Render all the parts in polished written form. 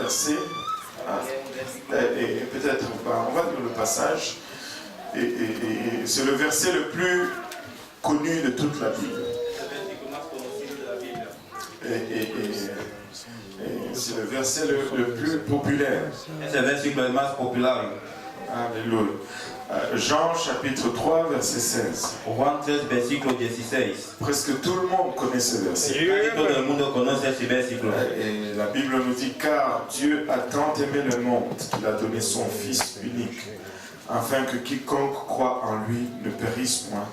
verset. Et peut-être on va lire le passage. Et c'est le verset le plus connu de toute la Bible. Et c'est le verset le plus populaire. C'est le verset le plus populaire. Alléluia. Jean chapitre 3 verset 16. Juan 13 versículo 16. Presque tout le monde connaît ce verset. Todo el mundo conoce ese versículo. Et la Bible nous dit car Dieu a tant aimé le monde qu'il a donné son Fils unique, afin que quiconque croit en lui ne périsse point,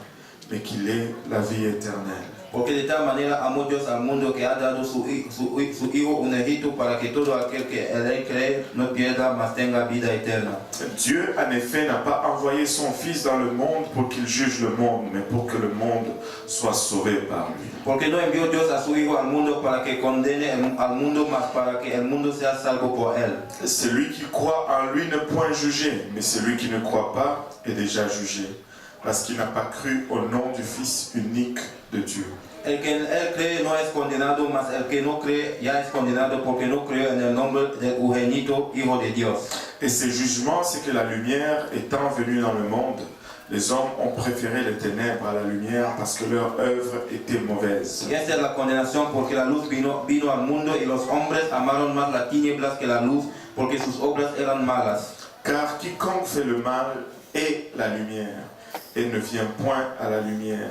mais qu'il ait la vie éternelle. Porque de tal manera amó Dios al mundo que ha dado su Hijo unigénito para que todo aquel que en él cree no pierda, mas tenga vida eterna. Dieu, en effet, n'a pas envoyé son Fils dans le monde pour qu'il juge le monde, mais pour que le monde soit sauvé par lui. Porque no envió Dios a su Hijo al mundo para que condene al mundo, mas para que el mundo sea salvo por él. Celui qui croit en lui ne point jugé, mais celui qui ne croit pas est déjà jugé, parce qu'il n'a pas cru au nom du Fils unique de Dieu. El que en él cree no es condenado, mas el que no cree ya es condenado porque no creyó en el nombre del unigénito Hijo de Dios. Et ce jugement, c'est que la lumière étant venue dans le monde, les hommes ont préféré les ténèbres à la lumière parce que leur œuvre était mauvaise. Y esta es la condenación porque la luz vino al mundo y los hombres amaron más las tinieblas que la luz porque sus obras eran malas. Car quiconque fait le mal est la lumière et ne vient point à la lumière,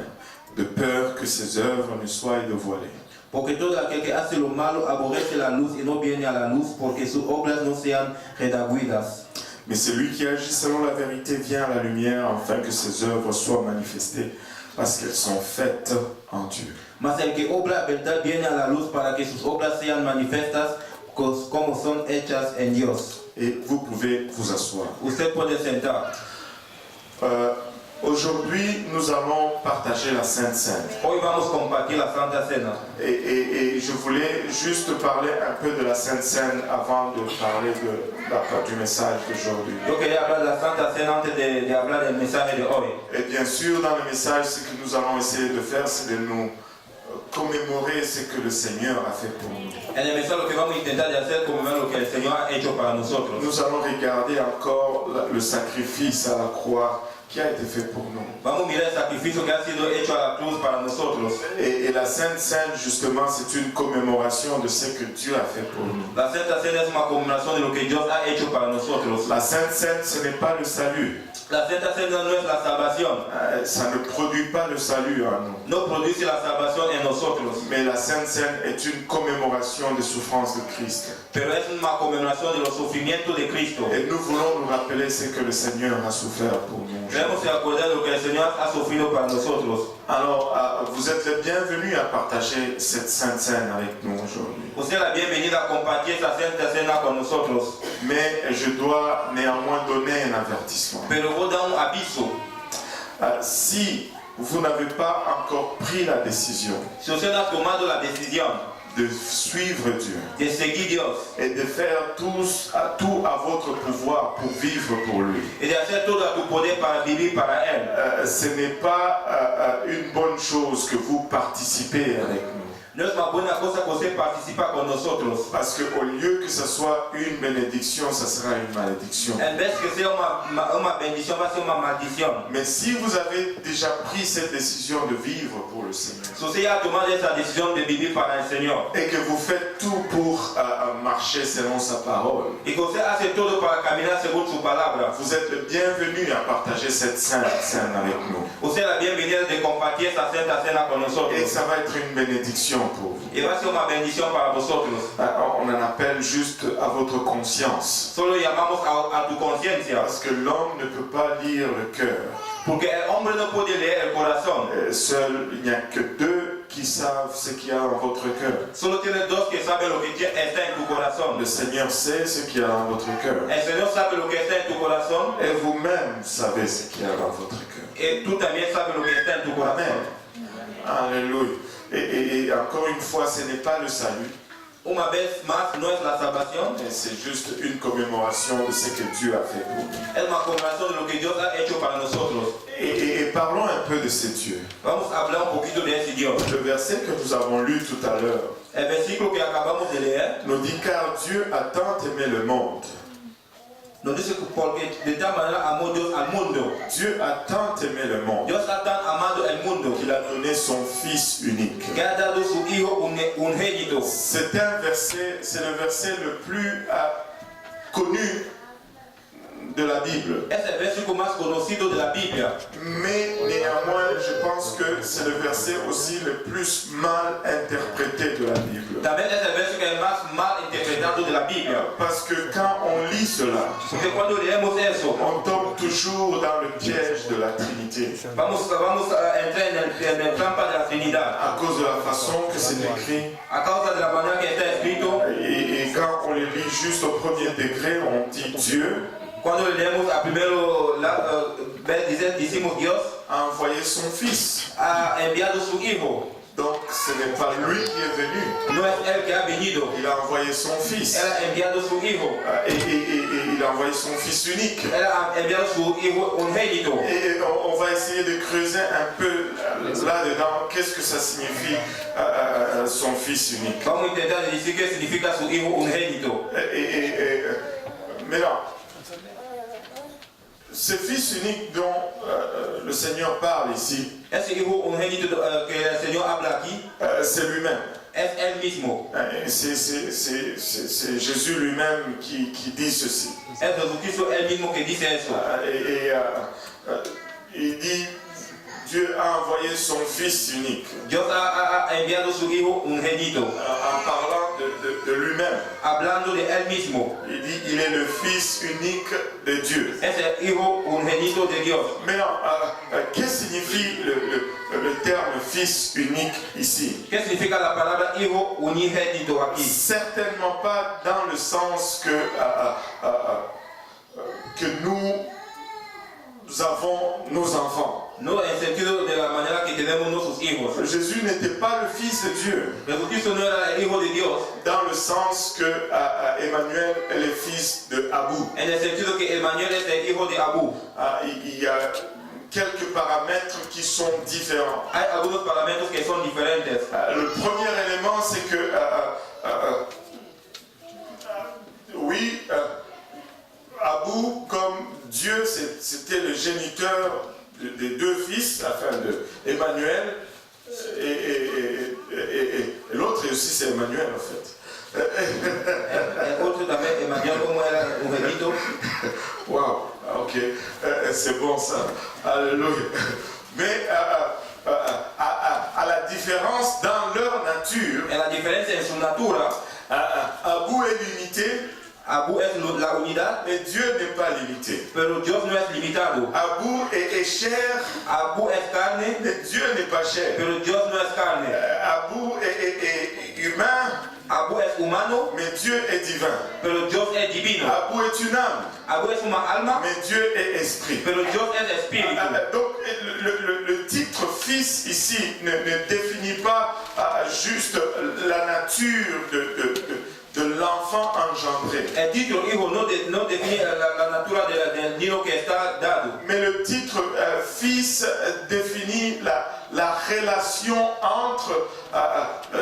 de peur que ses œuvres ne soient dévoilées. Porque todo aquel que hace lo malo aborrece la luz y no viene a la luz porque sus obras no sean redarguidas. Mais celui qui agit selon la vérité vient à la lumière afin que ses œuvres soient manifestées parce qu'elles sont faites en Dieu. Mas el que obra verdad viene a la luz para que sus obras sean manifiestas como son hechas en Dios. Et vous pouvez vous asseoir. Usted puede sentar. Aujourd'hui, nous allons partager la Sainte Seine. Hoy vamos a compartir la Santa Cena. Et je voulais juste parler un peu de la Sainte Seine avant de parler du message d'aujourd'hui. Yo quería hablar de la Santa Cena antes de hablar del mensaje de hoy. Et bien sûr, dans le message, ce que nous allons essayer de faire, c'est de nous commémorer ce que le Seigneur a fait pour nous. En el mensaje lo que vamos a intentar de hacer como ver lo que el Señor ha hecho para nosotros. Nous allons regarder encore le sacrifice à la croix qui a été fait pour nous. Vamos a mirar el sacrificio que ha sido hecho a la cruz para nosotros. Et la Sainte Seine, justement, c'est une commémoration de ce que Dieu a fait pour nous. La Santa Cena es una conmemoración de lo que Dios ha hecho para nosotros. La Sainte Seine, ce n'est pas le salut. La Santa Cena no es la salvación. Ça ne produit pas le salut en nous. No produce la salvación en nosotros. Mais la Sainte Seine est une commémoration des souffrances de Christ. Pero es una conmemoración de los sufrimientos de Cristo. Et nous voulons nous rappeler ce que le Seigneur a souffert pour nous. Debemos recordar lo que el Señor ha sufrido para nosotros. Alors, vous êtes les bienvenus à partager cette Sainte Seine avec nous aujourd'hui. Usted la bienvenida a compartir esta Santa Cena con nosotros. Mais je dois néanmoins donner un avertissement. Pero vos da un aviso. Si vous n'avez pas encore pris la décision Si usted ha tomado la decisión de suivre Dieu de seguir Dios et de faire tout à votre pouvoir pour vivre pour lui, y de hacer todo a tu poder para vivir para Él, ce n'est pas une bonne chose que vous participez avec nous. no es una buena cosa que usted participa con nosotros. Parce qu'au lieu que ce soit une bénédiction, ça sera une malédiction. En vez que sea una bendición, va a ser una maldición. Mais si vous avez déjà pris cette décision de vivre pour le Seigneur, Si usted ya ha tomado esa decisión de vivir para el Señor et que vous faites tout pour marcher selon sa parole, y que usted hace todo para caminar según su palabra, vous êtes le bienvenu à partager cette sainte scène avec nous. usted la bienvenida de compartir esta Santa Cena con nosotros. Et ça va être une bénédiction pour vous. Y va a ser una bendición para vosotros. On en appelle juste à votre conscience. Solo llamamos a tu conciencia. Parce que l'homme ne peut pas lire le cœur. Porque el hombre no puede leer el corazón. Seul, il n'y a que deux qui savent ce qu'il y a dans votre cœur. Solo tiene dos que saben lo que está en tu corazón. Le Seigneur sait ce qu'il y a dans votre cœur. El Señor sabe lo que está en tu corazón. Et vous-même savez ce qu'il y a dans votre cœur. Y tú también sabes lo que está en tu corazón. Amen. Alléluia. Et encore une fois, ce n'est pas le salut. Uma vez más no es la salvación, mais c'est juste une commémoration de ce que Dieu a fait pour nous. es una conmemoración de lo que Dios ha hecho para nosotros. Et parlons un peu de ce Dieu. Vamos a hablar un poquito de ese Dios. Le verset que nous avons lu tout à l'heure El versículo que acabamos de leer nous dit car Dieu a tant aimé le monde. nos dice que porque de tal manera amó Dios al mundo. Dieu a tant aimé le monde Dios ha tan amado el mundo qu'il a donné son Fils unique. que ha dado su Hijo unigénito. C'est un verset, c'est le verset le plus connu de la Bible. Es el versículo más conocido de la Biblia. Mais néanmoins, je pense que c'est le verset aussi le plus mal interprété de la Bible. También es el versículo que es más mal interpretado de la Biblia. Parce que quand on lit cela, Porque cuando leemos eso, on tombe toujours dans le piège de la Trinité. vamos a entrar en el trampa de la Trinidad. À cause de la façon que c'est écrit. A causa de la manera que está escrito, Et quand on les lit juste au premier degré, on dit Dieu cuando leemos a primero vez, decimos Dios a envoyé son Fils. ha enviado su Hijo. Donc ce n'est pas lui qui est venu. No es Él que ha venido, Il a envoyé son Fils. Él ha enviado su Hijo. Et il a envoyé son Fils unique. Él ha enviado su Hijo unigénito. Et on va essayer de creuser un peu là-dedans. Qu'est-ce que ça signifie son Fils unique? Vamos a intentar decir qué significa su Hijo unigénito. Mais non. Ce Fils unique dont le Seigneur parle ici, Ese Hijo unigénito que el Señor habla aquí c'est lui-même. es Él mismo. C'est Jésus lui-même qui dit ceci. Es Jesucristo Él mismo que dice eso. Il dit, Dieu a envoyé son Fils unique. Dios ha enviado su Hijo unigénito. En parlant de lui-même. Hablando de Él mismo. Il dit, il est le Fils unique de Dieu. Es el Hijo unigénito de Dios. Maintenant, qu'est-ce que signifie le terme Fils unique ici? ¿Qué significa la palabra Hijo unigénito aquí? Certainement pas dans le sens que nous avons nos enfants. No en el sentido de la manera que tenemos nuestros hijos. Jésus n'était pas le Fils de Dieu. Jesucristo no era el Hijo de Dios. Dans le sens que Emmanuel est le fils de Abou. En el sentido que Emmanuel es el hijo de Abú. Il y a quelques paramètres qui sont différents. Hay algunos parámetros que son diferentes. Le premier élément, c'est que oui, Abou, comme Dieu, c'était le géniteur des deux fils, enfin de Emmanuel, et l'autre aussi c'est Emmanuel en fait. El otro también, Emmanuel, como era unigénito. Wow, ok, c'est bon ça, alléluia. Mais à la différence dans leur nature, En la diferencia en su natura, Abou est limité, Abú es la unidad, mais Dieu n'est pas limité. pero Dios no es limitado. Abou est chair, Abú es carne, mais Dieu n'est pas chair. pero Dios no es carne. Abou est humain, Abú es humano, mais Dieu est divin. pero Dios es divino. Abou est une âme, Abú es una alma, mais Dieu est esprit. pero Dios es espíritu. Donc le titre fils ici ne définit pas juste la nature de l'enfant engendré. El título hijo no define la natura del niño que está dado. Mais le titre fils définit la relation entre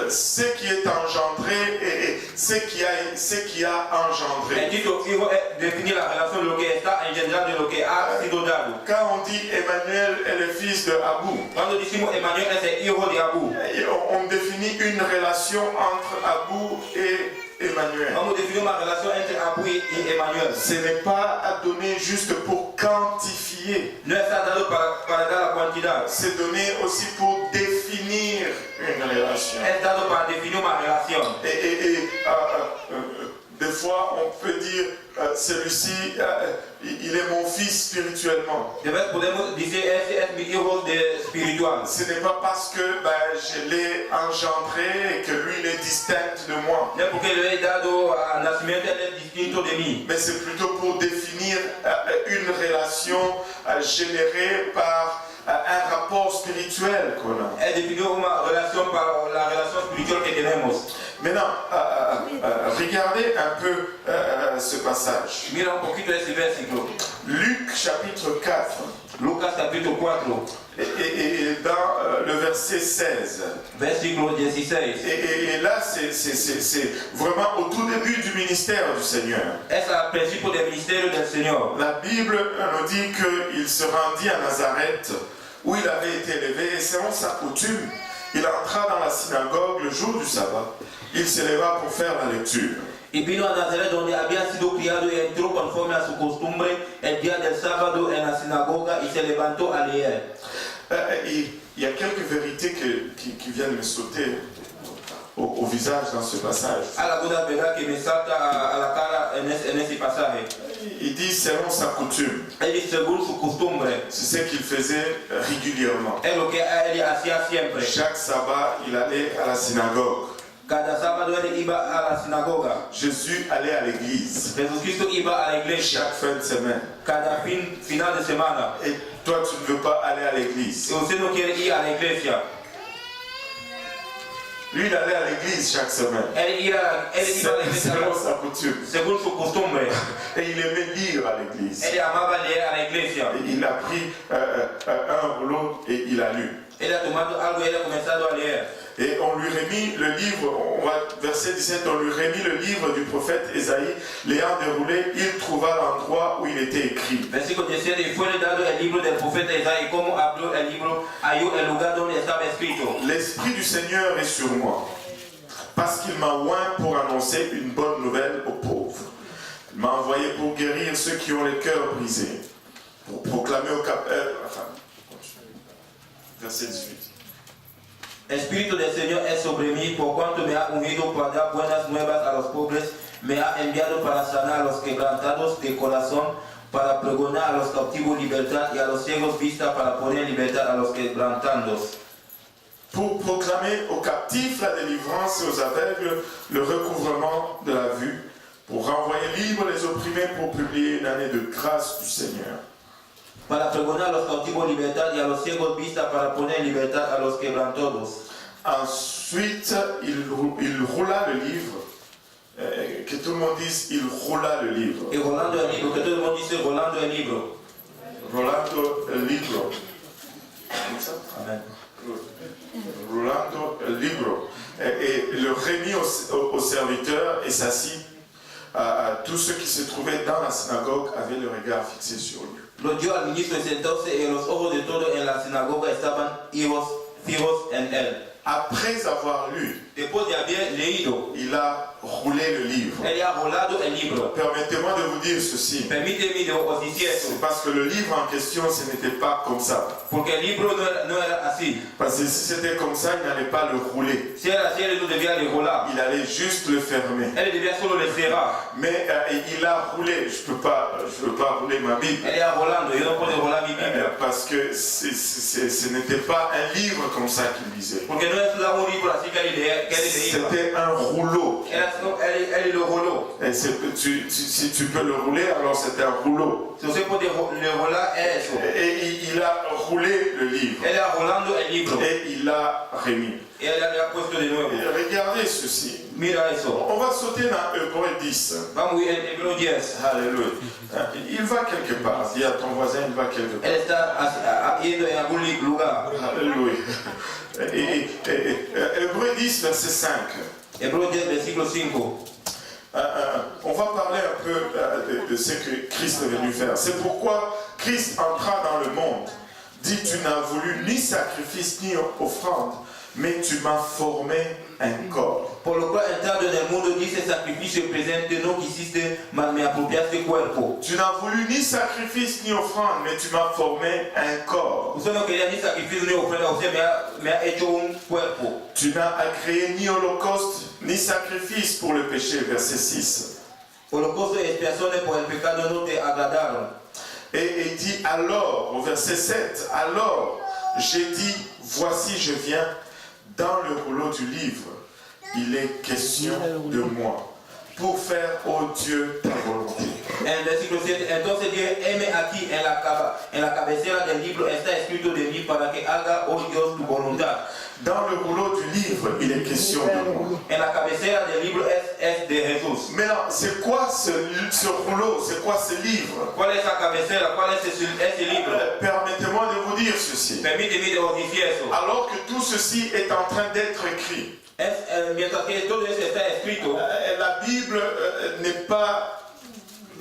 ce qui est engendré et ce qui a engendré. El título hijo define la relación de lo que está engendrado, de lo que ha sido dado. Quand on dit Emmanuel est le fils de Abou, Cuando decimos Emmanuel es el hijo de Abú, on définit une relation entre Abou et Emmanuel. vamos a definir una relación entre Abú y Emmanuel. Ce n'est pas donné juste pour quantifier, No está dado para dar la cantidad, c'est donné aussi pour définir une relation. es dado para definir una relación. Des fois, on peut dire, celui-ci, il est mon fils spirituellement. De vez podemos decir, ese es mi hijo espiritual. Ce n'est pas parce que je l'ai engendré et que lui, il est distinct de moi. No es porque le he dado a nacimiento, él es distinto de mí. Mais c'est plutôt pour définir une relation générée par un rapport spirituel qu'on a. Es definir una relación la relación espiritual que tenemos. Maintenant, regardez un peu ce passage. Mira un poquito ese versículo. Luc chapitre 4. Lucas capítulo 4. Et dans le verset 16. Versículo 16. Et là, c'est vraiment au tout début du ministère du Seigneur. Es al principio del ministerio del Señor. La Bible nous dit qu'il se rendit à Nazareth, où il avait été élevé, et selon sa coutume, il entra dans la synagogue le jour du sabbat. Il se leva pour faire la lecture. Y vino a Nazaret donde había sido criado y entró conforme a su costumbre el día del sábado en la sinagoga y se levantó a leer. Il y a quelques vérités qui viennent me sauter au visage dans ce passage. Algunas verdades que me salta a la cara en ese pasaje. Il dit selon sa coutume. Él dice según su costumbre. C'est ce qu'il faisait régulièrement. Es lo que él hacía siempre. Chaque sabbat, il allait à la synagogue. Cada sábado él iba a la sinagoga. Jésus allait à l'église. Jesucristo iba a la iglesia. Chaque fin de semaine. Cada final de semana. Et toi, tu ne veux pas aller à l'église. Y usted no quiere ir a la iglesia. Lui, il allait à l'église chaque semaine. Él iba a la iglesia selon sa coutume. según su costumbre. Et il aimait lire à l'église. Él amaba leer a la iglesia. Et il a pris un rouleau et il a lu. Él ha tomado algo y él ha comenzado a leer. Et on lui remit le livre, verset 17, on lui remit le livre du prophète Ésaïe, l'ayant déroulé, il trouva l'endroit où il était écrit. Versículo 17, y fue dado el libro del profeta Isaías, y como abrió el libro, halló el lugar donde estaba escrito. L'Esprit du Seigneur est sur moi, parce qu'il m'a oint pour annoncer une bonne nouvelle aux pauvres. Il m'a envoyé pour guérir ceux qui ont les cœurs brisés, pour proclamer au verset 18. Espíritu del Señor es sobre mí, por cuanto me ha ungido para dar buenas nuevas a los pobres, me ha enviado para sanar a los quebrantados de corazón, para pregonar a los cautivos libertad y a los ciegos vista, para poner libertad a los quebrantados. Pour proclamer aux captifs la délivrance et aux aveugles le recouvrement de la vue, pour renvoyer libres les opprimés, pour publier une année de grâce du Seigneur. Para pregonar a los cautivos libertad y a los ciegos vista, para poner libertad a los quebrantados. Ensuite, il roula le livre. Que tout le monde dise, il roula le livre. Y rolando el libro, que todo el mundo dice rolando el libro. Rolando el libro. Amen. Rolando el libro. Et le remit au serviteur et s'assit. Tous ceux qui se trouvaient dans la synagogue avaient le regard fixé sur lui. Lo dio al ministro y sentóse, y los ojos de todos en la sinagoga estaban fijos en él. Après avoir lu, Después de haber leído, il a roulé le livre. él ha rolado el libro. Permettez-moi de vous dire ceci. Permíteme de os decir C'est eso, parce que le livre en question, ce n'était pas comme ça. porque el libro no era así. Parce que si c'était comme ça, il n'allait pas le rouler. Si era así, él no debía de rolar. Il allait juste le fermer. Él debía solo le cerrar. Mais il a roulé. Je peux pas rouler ma Bible. Él iba rolando, yo no puedo rolar mi Biblia. Parce que ce n'était pas un livre comme ça qu'il lisait. Porque no es un libro así que él leía. C'était un rouleau. Él lo roló. Et si tu peux le rouler, alors c'était un rouleau. Si usted puede le rolar, es eso. Et il a roulé le livre. Él iba rolando el libro. Et il l'a remis. Y él le ha puesto de nuevo. Et regardez ceci. Mira eso. On va sauter dans Hébreux 10. Vamos en Hebreos 10. Alléluia. Il va quelque part. Dis à ton voisin, il va quelque part. Él está yendo en algún lugar. Alléluia. Et Hébreux 10, verset 5. Hebreos 10, versículo 5. On va parler un peu de ce que Christ est venu faire. C'est pourquoi Christ entra dans le monde. Dit, tu n'as voulu ni sacrifice ni offrande, mais tu m'as formé un corps. Por lo cual entrando en el mundo dice sacrificio presente no quisiste, mas me apropiaste cuerpo. Tu n'as voulu ni sacrifice ni offrande, mais tu m'as formé un corps. Usted no quería ni sacrificio ni ofrenda, usted me ha hecho un cuerpo. Tu n'as agréé ni holocauste ni sacrifice pour le péché, verset 6. Holocausto y expiaciones por el pecado no te agradaron. Et il dit alors, au verset 7, alors j'ai dit, voici je viens, dans le rouleau du livre, il est question de moi, pour faire, ô Dieu, ta volonté. En versículo 7, entonces dije, heme aquí en la cabecera del libro está escrito de mí para que haga, oh Dios, tu voluntad. Dans le rouleau du livre, il est question de moi. En la cabecera del libro es de Jesús. Maintenant, c'est quoi ce rouleau? C'est quoi ce livre? ¿Cuál es la cabecera? ¿Cuál es ese libro? Permettez-moi de vous dire ceci. Permíteme decir eso. Alors que tout ceci est en train d'être écrit, Mientras que todo eso está escrito, la Bible n'est pas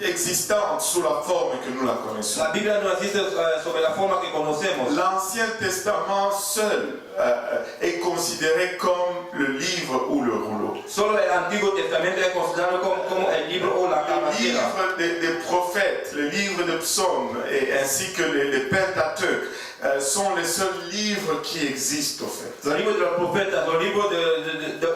existante sous la forme que nous la connaissons. la Biblia no existe sobre la forma que conocemos. L'Ancien Testament seul est considéré comme le livre ou le rouleau. Solo el Antiguo Testamento es considerado como el libro o la Le cabecera. livre des prophètes, le livre de psaumes, ainsi que les Pentateuques sont les seuls livres qui existent au fait. Los libros de los profetas, los libros de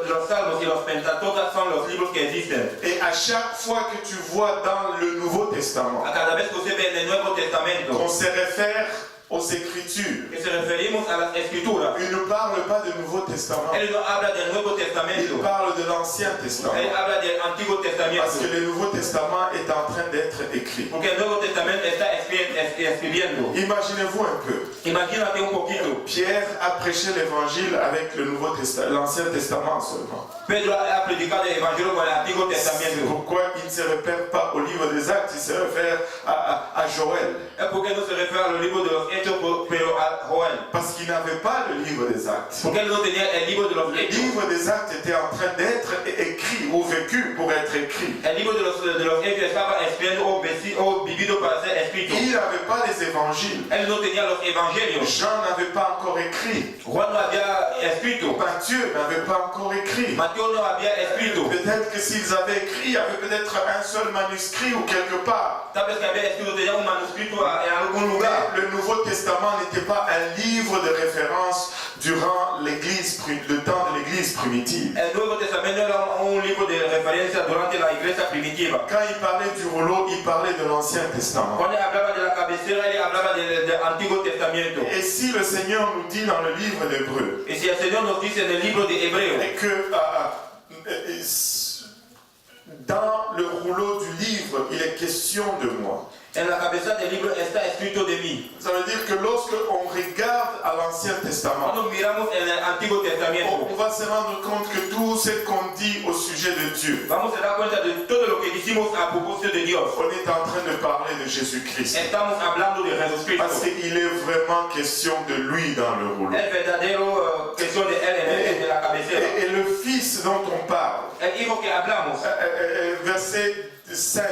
los salmos y los pentateucas son los libros que existen. Et à chaque fois que tu vois dans le Nouveau Testament A cada vez que usted ve en el Nuevo Testamento qu'on se réfère aux Écritures, que se referimos a las Escrituras, il ne parle pas du Nouveau Testament, él no habla del Nuevo il Testamento, parle de l'Ancien Testament. él habla del Antiguo Parce Testamento. que le Nouveau Testament est en train d'être écrit. Porque el Nuevo Testamento está escribiendo. Imaginez-vous un peu. Imagínate un poquito. Pierre a prêché l'évangile avec le Nouveau Testament, l'Ancien Testament seulement. Pedro ha predicado el Evangelio con el Antiguo C'est Testamento. pourquoi il ne se réfère pas au livre des Actes, il se réfère à Joël. Es porque no se refiere al libro de los Hechos, pero a Joel. Parce qu'il n'avait pas le livre des Actes. Porque él no tenía el libro de los Le Hechos. livre des Actes était en train d'être écrit ou vécu pour être écrit. El libro de los Hechos estaba escrito o vivido para ser escrito. Il n'avait pas les évangiles. Él no tenía los evangelios. Jean n'avait pas encore écrit. Juan no había escrito. Matthieu n'avait pas encore écrit. Mateo no había escrito. Peut-être que s'ils avaient écrit, il y avait peut-être un seul manuscrit ou quelque part. Tal vez que había escrito tenía un manuscrito en algún lugar. Le Nouveau Testament n'était pas un livre de référence durant le temps de l'Église primitive. El Nuevo Testamento era un libro de referencia durante la iglesia primitiva. Quand il parlait du rouleau, il parlait de l'Ancien Testament. Cuando hablaba de la cabecera, él hablaba del Antiguo Testamento. Et si le Seigneur nous dit dans le livre d'Hébreux Y si el Señor nos dice en el libro de Hebreo que dans le rouleau du livre, il est question de moi. en la cabeza del libro está escrito de mí. Ça veut dire que lorsque on regarde à l'Ancien Testament, Cuando miramos en el Antiguo Testamento, on va se rendre compte que tout ce qu'on dit au sujet de Dieu, vamos a dar cuenta de todo lo que decimos a propósito de Dios. on est en train de parler de Jésus-Christ. Estamos hablando de Jesucristo. Parce qu'il est vraiment question de lui dans le rouleau. Es verdadero cuestión de él en la cabecera. Et le Fils dont on parle, El hijo que hablamos, verset 5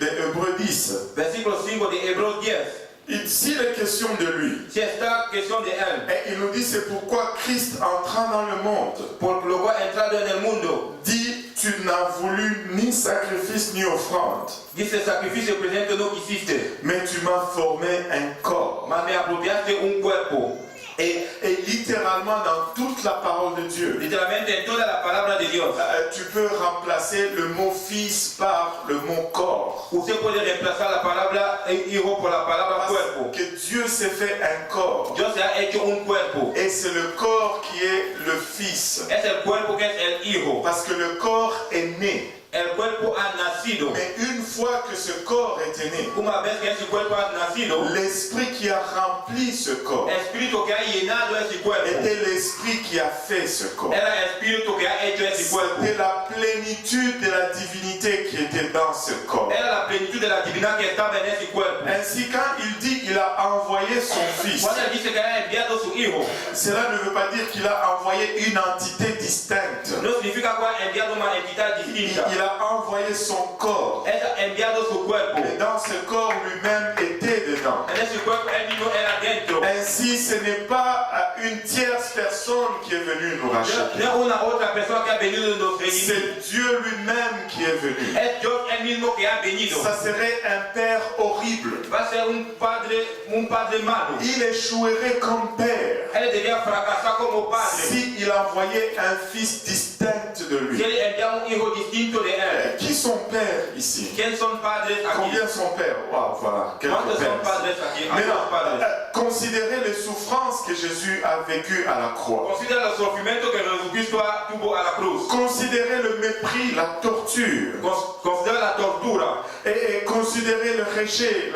de Hébreux 10, versículo 5 de Hebreos 10. s'il est question de lui, Si esta cuestión de él, et il nous dit c'est pourquoi Christ entrant dans le monde, por lo cual entrado en el mundo, dit tu n'as voulu ni sacrifice ni offrande, dice sacrificio presente no quisiste, mais tu m'as formé un corps. mas me apropiaste un cuerpo. Et littéralement dans toute la parole de Dieu, Literalmente en toda la palabra de Dios, tu peux remplacer le mot fils par le mot corps. usted puede reemplazar la palabra hijo por la palabra cuerpo. Parce que Dieu s'est fait un corps. Dios se ha hecho un cuerpo. Et c'est le corps qui est le fils. Es el cuerpo que es el hijo. Parce que le corps est né. El cuerpo ha nacido. Mais une fois que ce corps était né, Una vez que ese cuerpo ha nacido, l'esprit qui a rempli ce corps el espíritu que ha llenado ese cuerpo était l'esprit qui a fait ce corps. era el espíritu que ha hecho ese cuerpo. C'était la plénitude de la divinité qui était dans ce corps. Era la plenitud de la divinidad que estaba en ese cuerpo. Ainsi, quand il dit qu'il a envoyé son fils, Cuando él dice que ha enviado su hijo, cela ne veut pas dire qu'il a envoyé une entité distincte. no significa que ha enviado una entidad distinta. Il a envoyé son corps. Él ha enviado su cuerpo. Et dans ce corps lui-même était dedans. En ese cuerpo él mismo era dentro. Ainsi, ce n'est pas une tierce personne qui est venue nous racheter. No una otra persona que ha venido de nos redimir. C'est Dieu lui-même qui est venu. Es Dios él mismo que ha venido. Ça serait un père horrible. Va a ser un padre malo. Il échouerait comme père Él debía fracasar como padre. s'il envoyait un fils distinct de Si lui. él envía un hijo distinto de él. Qui sont pères ici? ¿Quién son padres aquí? Combien sont pères? Wow, voilà, quelques ¿Cuántos son pères. padres aquí? Mais Algunos padres. considérez Considérez les souffrances que Jésus a vécues à la croix. Considera el sufrimiento que Jesucristo tuvo a la cruz. Considérez le mépris, la torture. Considera la tortura. Et considérez le rejet,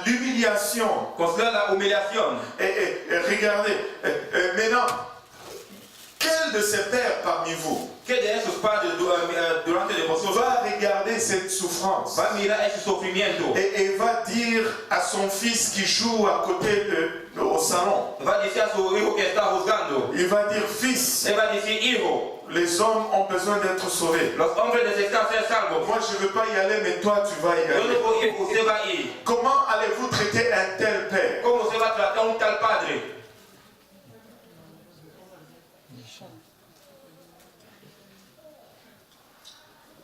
l'humiliation. Considera la humillación. Et regardez, maintenant, quel de ces pères parmi vous Que de esos padres durante el proceso va regarder cette souffrance va a mirar ese sufrimiento? et va dire à son fils qui joue à côté au salon, Va a decir a su hijo que está juzgando. il va dire, fils, Él va a decir, hijo, les hommes ont besoin d'être sauvés. los hombres necesitan ser salvos. Moi, je ne veux pas y aller, mais toi, tu vas y Yo no aller. puedo ir, usted va a ir. Comment allez-vous traiter un tel père? ¿Cómo se va a tratar un tal padre?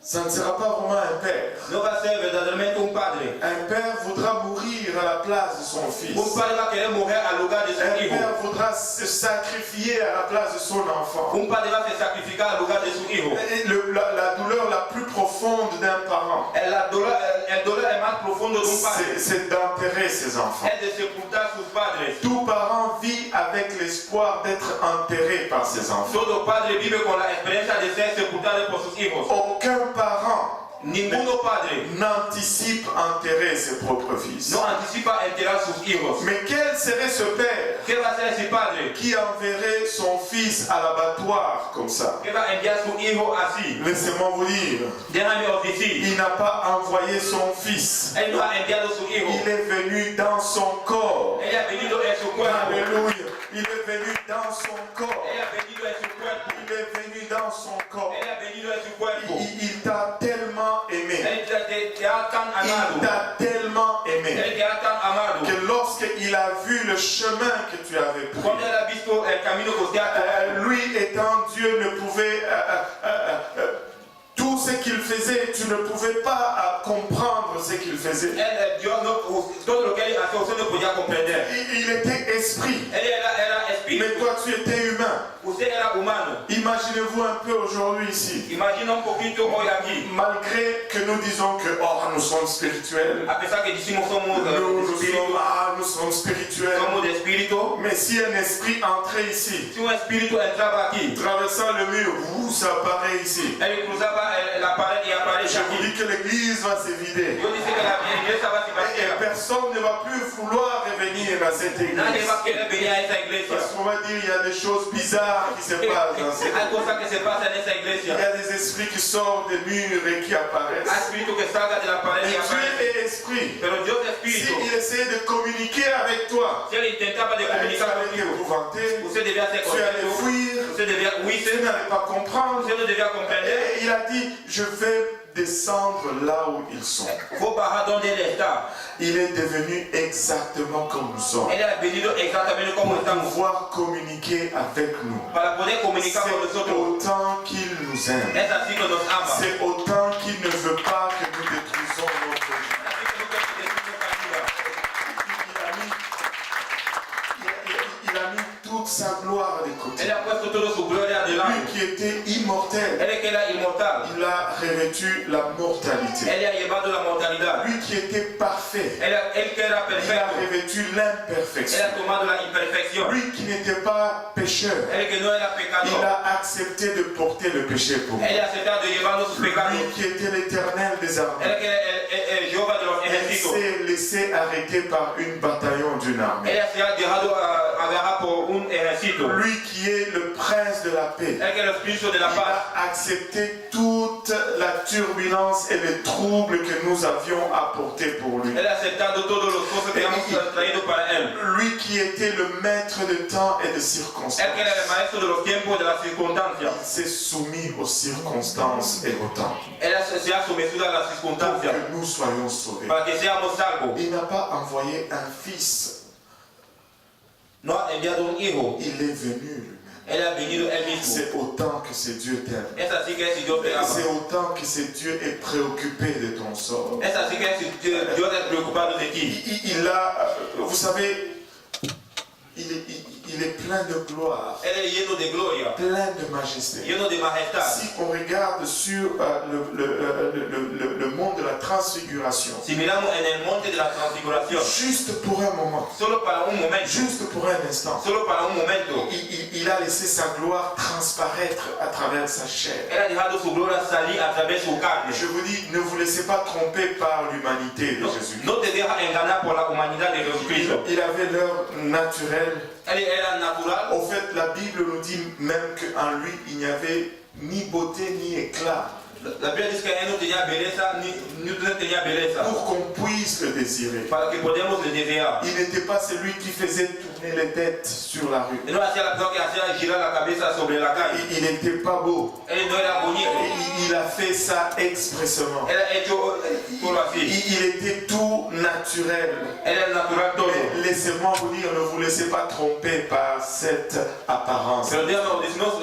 Ça ne sera pas vraiment un père. No va a ser verdaderamente un padre. Un père voudra mourir à la place de son fils. Un padre va a querer morir al lugar de su Un hijo. père voudra se sacrifier à la place de son enfant. Un padre va a se sacrificar al lugar de su hijo. Et la douleur la plus profonde d'un parent, El dolor es más profundo de un padre. c'est d'enterrer ses enfants. Es de sepultar sus padres. Tout parent vit avec l'espoir d'être enterré par ses enfants. Todo padre vive con la experiencia de ser sepultado por sus hijos. Aucun parent Ninguno padre n'anticipe enterrer ses propres fils. no anticipa enterrar sus hijos. Mais quel serait ce père ¿Qué va a hacer ese padre? qui enverrait son fils à l'abattoir comme ça? ¿Qué va a enviar su hijo así? Laissez-moi vous dire, Déjame os decir, il n'a pas envoyé son fils. él no ha enviado su hijo. Il est venu dans son corps. Él ha venido en su cuerpo. Alléluia. Il est venu dans son corps. Él ha venido en su cuerpo. Il est venu dans son corps. Él ha venido en su cuerpo. Il t'a tellement aimé. Él te ha tan Il amado. t'a tellement aimé Él te ha tan amado. que lorsqu'il a vu le chemin que tu avais pris, Cuando él ha visto el camino que usted ha tomado, lui étant Dieu ne pouvait tout ce qu'il faisait, tu ne pouvais pas comprendre ce qu'il faisait. Dios no, todo lo que él hacía usted no podía comprender. Il était esprit, Él era espíritu. mais toi tu étais humain. Usted era humano. Imaginez-vous un peu aujourd'hui ici. Imagina un poquito hoy aquí. Malgré que nous disons que nous sommes spirituels, A pesar que decimos somos nous sommes spirituels, somos de espíritu. mais si un esprit entrait ici, Si un espíritu entraba aquí, traversant le mur, ça apparaît ici. él cruzaba la pared y aparece Je vous aquí. dis que l'église va se vider. Yo dice que la iglesia va a ser Et vacía. personne ne va plus vouloir revenir à cette Nadie église. va a querer venir a esa iglesia. Parce qu'on va dire il y a des choses bizarres qui se passent dans cette Hay église. cosas que se pasan en esa Il iglesia. y a des esprits qui sortent des murs et qui Hay apparaissent. espíritu que salga de la pared Et y aparece. Dieu est esprit. Pero Dios es espíritu. S'il essayait de communiquer avec toi, Si él intentaba de tu comunicar allais contigo, t'épouvanter, usted debía ser tu allais contento. fuir, Usted debía tu huirse. n'allais pas comprendre. Usted no debía comprender. Et il a dit, je vais descendre là où ils sont. Vou bajar donde él está. Il est devenu exactement comme nous sommes. Él ha venido exactamente como Pour estamos. pouvoir communiquer avec nous. Para poder comunicar con C'est nosotros. autant qu'il nous aime. Es así que nos ama. C'est autant qu'il ne veut pas que nous détruisons notre vie. Así que no quiere que destruya nuestra vida. Il a mis toute sa gloire de côté. Él ha puesto toda su gloria Lui adelante. qui était immortel, Él que era inmortal. il a revêtu la mortalité. Él ha llevado la mortalidad. Lui qui était parfait, Él que era il a perfecto. revêtu Él l'imperfection. ha tomado la imperfección. Lui qui n'était pas pécheur, Él que no era il pecador. a accepté de porter le péché pour nous. Él ha aceptado de llevar sus pecados. Lui qui était l'éternel des armées, Él que es el Jehová de los il ejércitos. s'est laissé arrêter par une bataillon d'une armée. Él se ha dejado agarrar por un ejército. Lui qui est le prince de la paix, Él que es el espíritu de la il paz. a accepté toute la turbulence et les troubles que nous avions apportés pour lui. Él ha aceptado todas las cosas que hemos traído para él. Lui qui était le maître de temps et de Él circonstances, que era el maestro de los tiempos y de las circunstancias. il s'est soumis aux circonstances et au temps Él se ha sometido a las pour circunstancias que nous soyons sauvés. para que seamos salvos. Il n'a pas envoyé un fils, No ha enviado un hijo. il est venu lui-même. Él ha venido él mismo. C'est autant que c'est Dieu t'aime. Es así que si Dios te ama. C'est autant que c'est Dieu est préoccupé de ton sort. Es así que si Dios es preocupado de ti. Il a, vous savez, il est plein de gloire, Él es lleno de gloria, plein de majesté. lleno de majestad. Si on regarde sur le monde de la transfiguration, Si miramos en el monte de la transfiguración, juste pour un moment, solo para un momento, juste pour un instant, solo para un momento, il a laissé sa gloire transparaître à travers sa chair. Él ha dejado su gloria salir a través de su carne. Je vous dis, ne vous laissez pas tromper par l'humanité de No, Jésus. no te dejas engañar por la humanidad de Jesucristo. Il avait l'heure naturelle. Él era natural. Au fait, la Bible nous dit même qu'en lui, il n'y avait ni beauté ni éclat. La Biblia dice que él no tenía belleza, no tenía belleza, Pour qu'on puisse le désirer. para que podamos le desear. Il n'était pas celui qui faisait tourner les têtes sur la rue. Él no hacía la cosa que hacía girar la cabeza sobre la calle. Il n'était pas beau. Él no era bonito. Il a fait ça expressément. Él ha hecho todo así. Il était tout naturel. Él era natural todo. Mais laissez-moi vous dire, ne vous laissez pas tromper par cette apparence. Pero no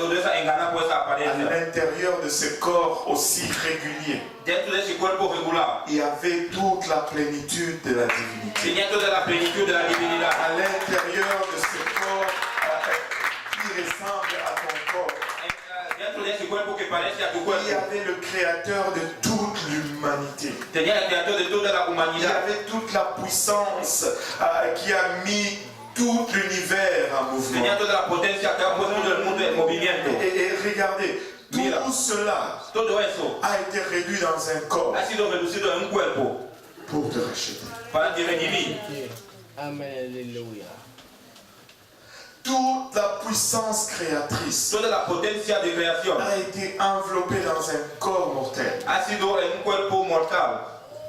se deja engañar por esa À apariencia. l'intérieur de ce corps aussi régulier, Dentro de ese cuerpo regular, il y avait toute la plénitude de la divinité. tenía toda la plenitud de la divinidad. À l'intérieur de ce corps qui ressemble à ton corps, Dentro de ese cuerpo que parece a tu il y cuerpo, avait le créateur de toute l'humanité. tenía el creador de toda la Il y humanidad. avait toute la puissance qui a mis tout l'univers en mouvement. Tenía toda la potencia que ha puesto todo el mundo en movimiento. Et regardez, Mira. tout cela Todo eso a été réduit dans un corps ha sido reducido en un cuerpo pour te racheter. para te redimir. Amén, aleluya. Toute la puissance créatrice Toda la potencia de creación a été enveloppée dans un corps mortel ha sido en un cuerpo mortal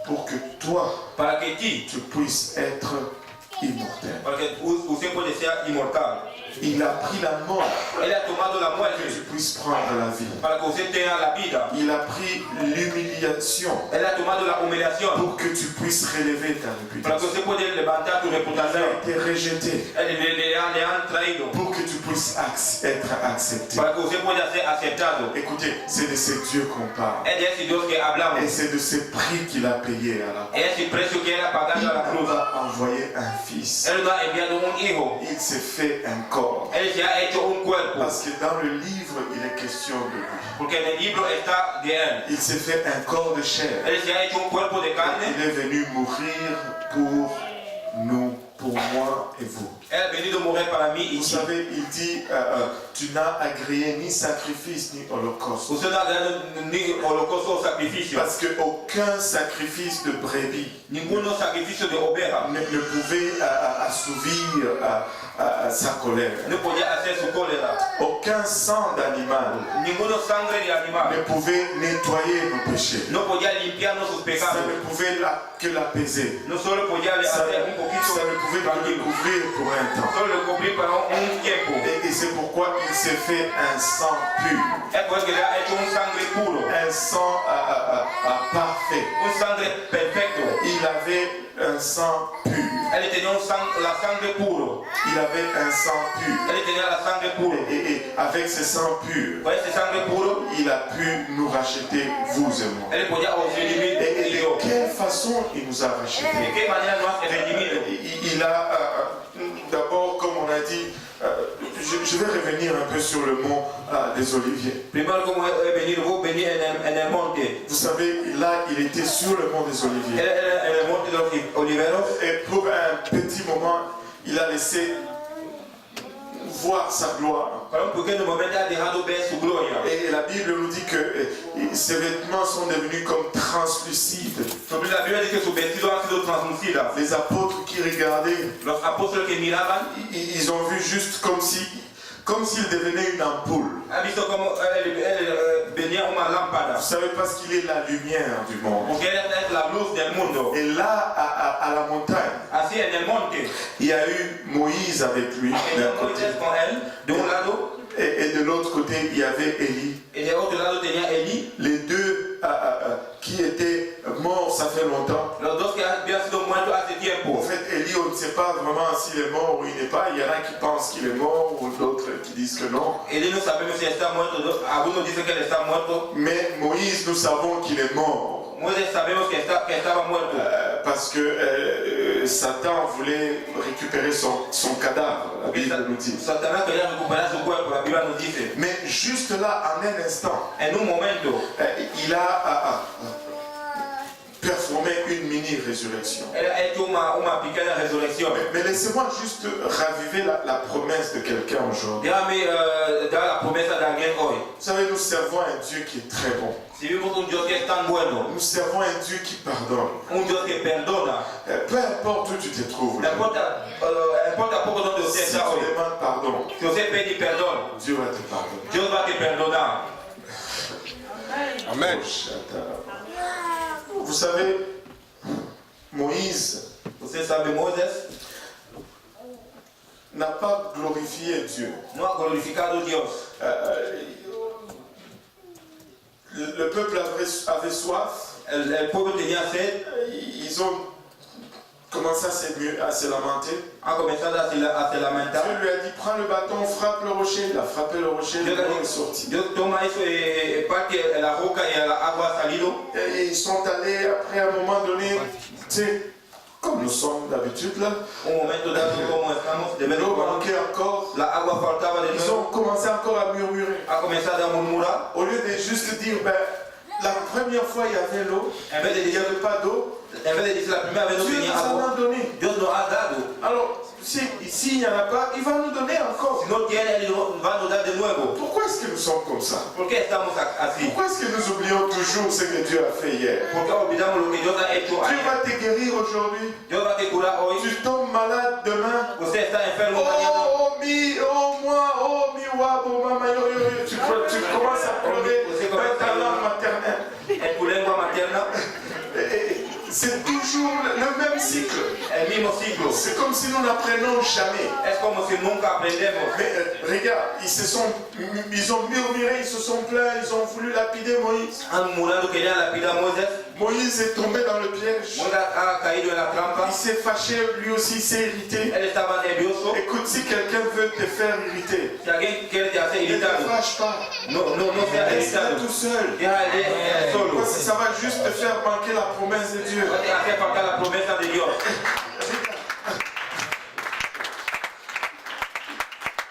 pour que toi, para que ti, tu puisses être immortel. para que usted pueda ser inmortal. Il a pris la mort Él ha tomado la pour que tu muerte puisses prendre la vie. para que usted tenga la vida. Il a pris l'humiliation Él ha tomado la humillación pour que tu puisses relever ta para que réputation. usted pueda levantar tu Il a reputación. été rejeté Le han traído pour que tu puisses être accepté. para que usted pueda ser aceptado. Écoutez, c'est de ce Dieu qu'on parle. Es de ese Dios que hablamos. Et c'est de ce prix qu'il a payé à la croix. Es el precio que Él ha pagado Il a la cruz. nous a envoyé un fils. Él nos ha enviado un hijo. Il s'est fait un corps. Él se ha hecho un cuerpo. Parce que dans le livre, il est question de lui. Porque en el libro está de Él. Il s'est fait un corps de chair. Él se ha hecho un cuerpo de carne. Il est venu mourir pour nous, pour moi et vous. Él ha venido a morir para mí y Vous ti. savez, il dit, tu n'as agréé ni sacrifice ni holocauste. Usted no ha dado ni holocausto o sacrificio. Parce qu'aucun sacrifice de brebis Ninguno sacrificio de oveja. ne pouvait assouvir sa colère. No podía hacer su cólera. Aucun sang d'animal Ninguno sangre de ne animal. pouvait nettoyer nos péchés. No podía limpiarnos sus Ça pecados. ne pouvait que l'apaiser. No solo podía Ça hacer un ne poquito pouvait que le tranquilo. couvrir pour un temps. Solo lo cubrí para un tiempo. Et c'est pourquoi il s'est fait un sang pur, Es por eso que le ha hecho un sangre puro. un sang parfait. Un sangre perfecto. Il avait un sang pur. Él tenía la sangre puro. Il avait un sang pur. Él tenía la sangre puro. Et avec ce sang pur, Con ese sangre puro, il a pu nous racheter, vous et moi. Él podía redimir Et y de yo. quelle façon il nous a rachetés? ¿De qué manera nos ha redimido? Il a, d'abord, comme on a dit, je vais revenir un peu sur le mont des Oliviers. Primero, como vos venís en el monte. Vous savez, là, il était sur le mont des Oliviers. En el monte de los oliveros. Et pour un petit moment, il a laissé voir sa gloire. Para un pequeño momento ha dejado ver su gloria. Et la Bible nous dit que ses vêtements sont devenus comme translucides. Sobre la Biblia dice que sus vestidos han sido translucidas. Les apôtres qui regardaient, Los apóstoles que miraban, ils ont vu juste comme s'il devenait une ampoule. han visto como él venía una lámpara. Vous savez, parce qu'il est la lumière du monde. Porque él es la luz del mundo. Et là, à la montagne, Así en el monte. il y a eu Moïse avec lui d'un côté. Moisés con él, de un lado, Et de l'autre côté, il y avait Élie. y de otro lado tenía Elí. Les deux qui étaient morts, ça fait longtemps. Los dos que habían sido muertos hace En tiempo. fait, Élie, on ne sait pas vraiment s'il est mort ou il n'est pas. Il y en a qui pensent qu'il est mort ou d'autres qui disent que non. Elí no sabemos si está muerto. Algunos dicen que él está muerto. Mais Moïse, nous savons qu'il est mort. Moisés sabemos que estaba muerto. parce que Satan voulait récupérer son cadavre, la Bible nous dit. Satanás quería recuperar su cuerpo, la Biblia nos dice. Mais juste là, en un instant, En un momento, il a performé une mini-résurrection. él ha hecho una pequeña resurrección. Mais laissez-moi juste raviver la promesse de quelqu'un aujourd'hui. Déjame dar la promesa de alguien hoy. Vous savez, nous servons un Dieu qui est très bon. Si vivimos un Dios que es tan bueno, Nous servons un Dieu qui pardonne. un Dios que perdona, Peu importe où tu te trouves. no importa poco donde usted Si tu está hoy, demandes pardon, si usted pide perdón, Dieu va te pardonner. Dios va a te perdonar. Amen. Vous savez, Moïse Usted sabe, Moisés n'a pas glorifié Dieu. no ha glorificado a Dios. Le peuple avait soif. El pueblo tenía sed, Ils ont commencé à se lamenter. ha comenzado a se lamentar. Dieu lui a dit, prends le bâton, frappe le rocher. Il a frappé le rocher, le vent est sorti. Dios toma eso, parte la roca y el agua ha salido. Et ils sont allés, après un moment donné, tu sais, comme nous sommes d'habitude là, Un momento dado, como estamos, de vez en l'eau cuando, manquait encore. la agua faltaba de Ils nuevo. ont commencé encore à murmurer. Ha comenzado a murmurar. Au lieu de juste dire, ben, la première fois il y avait l'eau, En vez de il n'y decir, avait pas d'eau, en vez de decir la primera vez no Dieu tenía nous en agua, a donné. Dios nos ha dado. Alors, s'il n'y en a pas, il va nous donner encore. Si no tiene, Él va a nos dar de nuevo. Pourquoi est-ce que nous sommes comme ça? ¿Por qué estamos así? Pourquoi est-ce que nous oublions toujours ce que Dieu a fait hier? ¿Por qué olvidamos lo que Dios ha hecho Dieu ayer? va te guérir aujourd'hui. Dios va a te curar hoy. Tu tombes malade demain. Usted está enfermo mañana. Oh mi wabo, mama yo yo yo. Tu commences à pleurer dans ta langue maternelle. En tu lengua materna, C'est toujours le même cycle. el mismo ciclo. C'est comme si nous n'apprenons jamais. Es como si nunca aprendemos. Mais regarde, ils ont murmuré, ils se sont plaints, ils ont voulu lapider Moïse. Han murado, querían lapidar a Moisés. Moïse est tombé dans le piège. Moisés ha caído en la trampa. Il s'est fâché, lui aussi il s'est irrité. Él estaba nervioso. Écoute, si quelqu'un veut te faire irriter, Si alguien quiere te hacer ne te irritado, fâche pas. no sea Laisse-le irritado. tout seul. Déjale solo. Parce que ça va juste te faire manquer la promesse de Dieu. Va a hacer falta la promesa de Dios.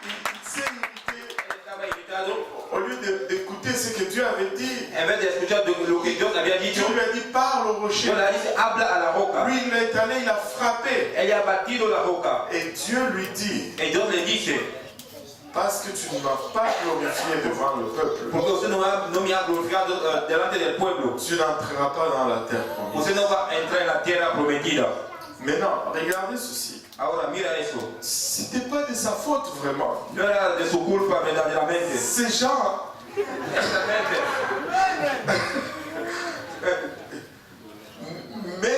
Il s'est irrité. Él estaba irritado. Au lieu d'écouter ce que Dieu avait dit, En vez de escuchar lo que Dios había dicho, Dieu lui a dit parle au rocher. Dios le dice, habla a la roca. Lui, il est allé, il a frappé. Ella ha batido la roca. Et Dieu lui dit, Y Dios le dice, parce que tu ne m'as pas glorifié devant le peuple, porque usted no me ha glorificado delante del pueblo, tu n'entreras pas dans la terre promise. usted no va a entrar en la tierra prometida. Maintenant, regardez ceci. Ahora mira eso. C'était pas de sa faute vraiment. No era de su culpa verdaderamente. Ces gens, Exactamente. mais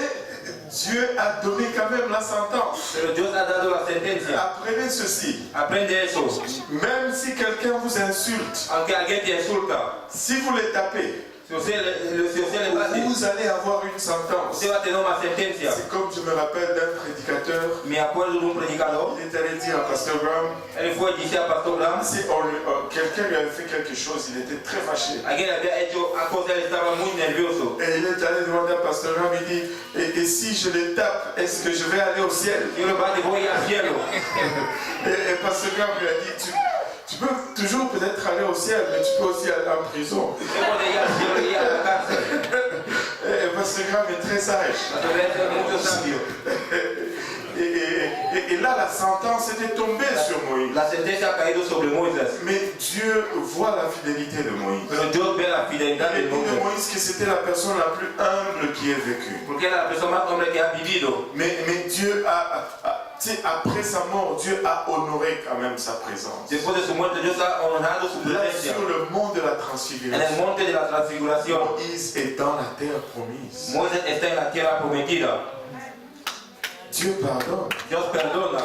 Dieu a donné quand même la sentence. Pero Dios ha dado la sentencia. Apprenez ceci. Aprende eso. Même si quelqu'un vous insulte, Aunque alguien te insulta, si vous les tapez, si usted le bate, vous allez avoir une sentence. usted va a tener una sentencia. C'est comme je me rappelle d'un prédicateur. Me acuerdo de un predicador. Il est allé dire à Pasteur Graham, Él fue y dice a Pastor Graham, quelqu'un lui avait fait quelque chose, il était très fâché. alguien había hecho a cosa, él estaba muy nervioso. Et il est allé demander à Pasteur Graham, il dit, et si je les tape, est-ce que je vais aller au ciel? Yo le bate, voy al cielo. Et Pasteur Graham lui a dit, tu peux toujours peut-être aller au ciel, mais tu peux aussi aller en prison. Usted puede ir al cielo y ir a la cárcel. Et Pasteur Graham est très sage. Pastor Graham es mucho sabio. Et là, la sentence était tombée sur Moïse. La sentencia ha caído sobre Moisés. Mais Dieu voit la fidélité de Moïse. Pero Dios ve la fidelidad Il de dit de Moisés. Moïse que c'était la personne la plus humble qui ait vécu. Porque era la persona más hombre que ha vivido. Mais Dieu tu sais, après sa mort, Dieu a honoré quand même sa présence. Después de su muerte, Dios ha honrado su Là, presencia. sur le mont de la En el transfiguration, monte de la transfiguración, Moïse est dans la terre promise. Moisés está en la tierra prometida. Dieu pardonne. Dios perdona.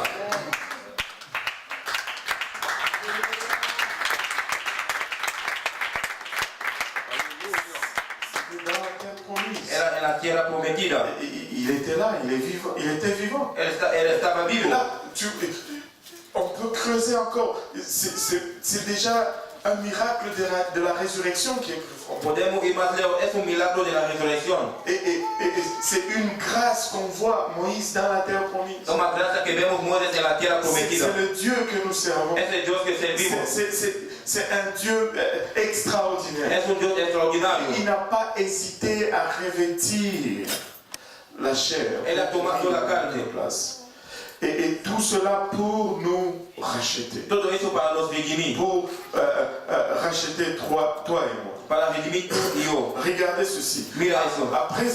C'était dans la terre promise. Era en la tierra prometida. Il était là, il est vivant, il était vivant. Él estaba Et vivo. là, on peut creuser encore. C'est déjà un miracle de la résurrection qui est plus fort. Podemos ir más lejos, es un milagro de la resurrección. Et c'est une grâce qu'on voit Moïse dans la terre promise. Es una gracia que vemos Moisés en la tierra prometida. C'est le Dieu que nous servons. Es el Dios que servimos. C'est un Dieu extraordinaire. Es un Dios extraordinario. Il n'a pas hésité à revêtir la chair. Él ha tomado la carne. Place. Et tout cela pour nous racheter. Todo eso para nos redimir. Pour racheter toi et moi. Para redimir tú y yo. Regardez ceci. Mira eso. Après,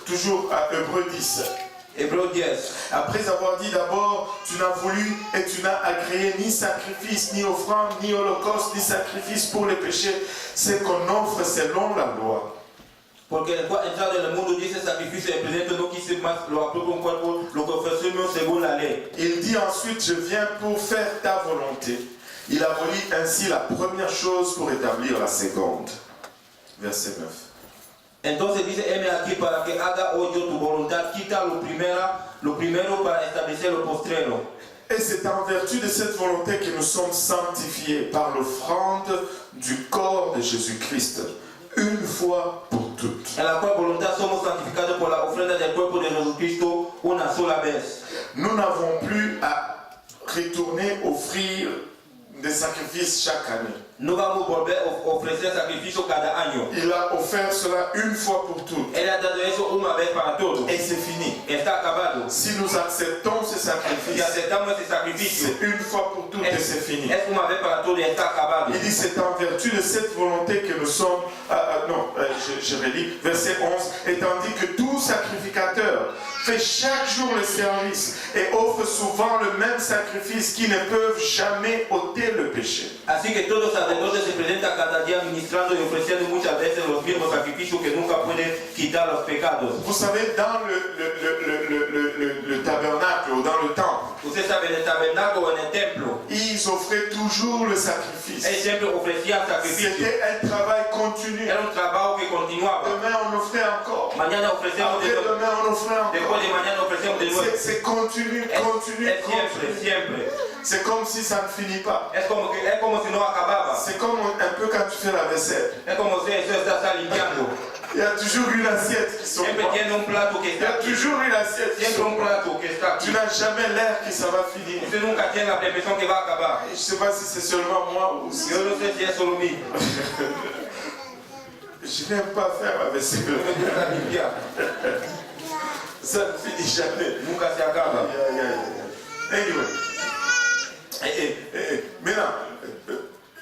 toujours à Hébreux 10. Hébreux 10. Après avoir dit d'abord, tu n'as voulu et tu n'as agréé ni sacrifice, ni offrande, ni holocauste, ni sacrifice pour les péchés, c'est qu'on offre selon la loi. Porque el cual entrado en el mundo dice sacrificio y presente no quise más lo propio un cuerpo, lo que ofrecemos según la ley. Il dit ensuite, je viens pour faire ta volonté. Il abolit ainsi la première chose pour établir la seconde. Verset 9. Entonces dice, heme aquí para que haga hoy yo tu voluntad, quita lo primero para establecer lo postrero. Et c'est en vertu de cette volonté que nous sommes sanctifiés par l'offrande du corps de Jésus-Christ, une fois pour toutes. En la cual voluntad somos santificados por la ofrenda del cuerpo de Jesucristo una sola vez. Nous n'avons plus à retourner offrir des sacrifices chaque année. No vamos a volver a ofrecer sacrificio cada año. Il a offert cela une fois pour toutes. Él ha dado eso una vez para todos. Et c'est fini. Está acabado. Si nous acceptons ce Si sacrifice, aceptamos ese sacrificio, c'est une fois pour toutes et c'est fini. es una vez para todos y está acabado. Il dit c'est en vertu de cette volonté que nous sommes... je relis, verset 11. Et tandis que tout sacrificateur fait chaque jour le service et offre souvent le même sacrifice qui ne peuvent jamais ôter le péché. Así que todo sacerdote se presenta cada día ministrando y ofreciendo muchas veces los mismos sacrificios que nunca pueden quitar los pecados. Vous savez, dans le tabernacle ou dans le temple, Usted sabe, en el tabernáculo o en el templo, ils offraient toujours le sacrifice. él siempre ofrecía sacrificios. C'était un travail continu. Era un trabajo que continuaba. Demain, on offrait encore. Mañana ofrecemos de Après, nuevo. demain, on offrait Después encore. de mañana ofrecemos de nuevo. C'est continu, Es continu, siempre, continu. siempre. C'est comme si ça ne finit pas. Es como si no acababa. C'est comme un peu quand tu fais la vaisselle. Es como si eso está limpiando. Il y a toujours une assiette qui sont Siempre tiene un plato que Il y a está aquí. toujours une assiette qui Siempre sont un plato que está Tu aquí. n'as jamais l'air que ça va finir. Usted nunca tiene la impresión que va a acabar. Je ne sais pas si c'est seulement moi ou si... Yo no sé si es solo mí. Je n'aime pas faire la vaisselle. No me gusta limpiar. Ça ne finit jamais. Nunca se acaba. Anyway. Maintenant,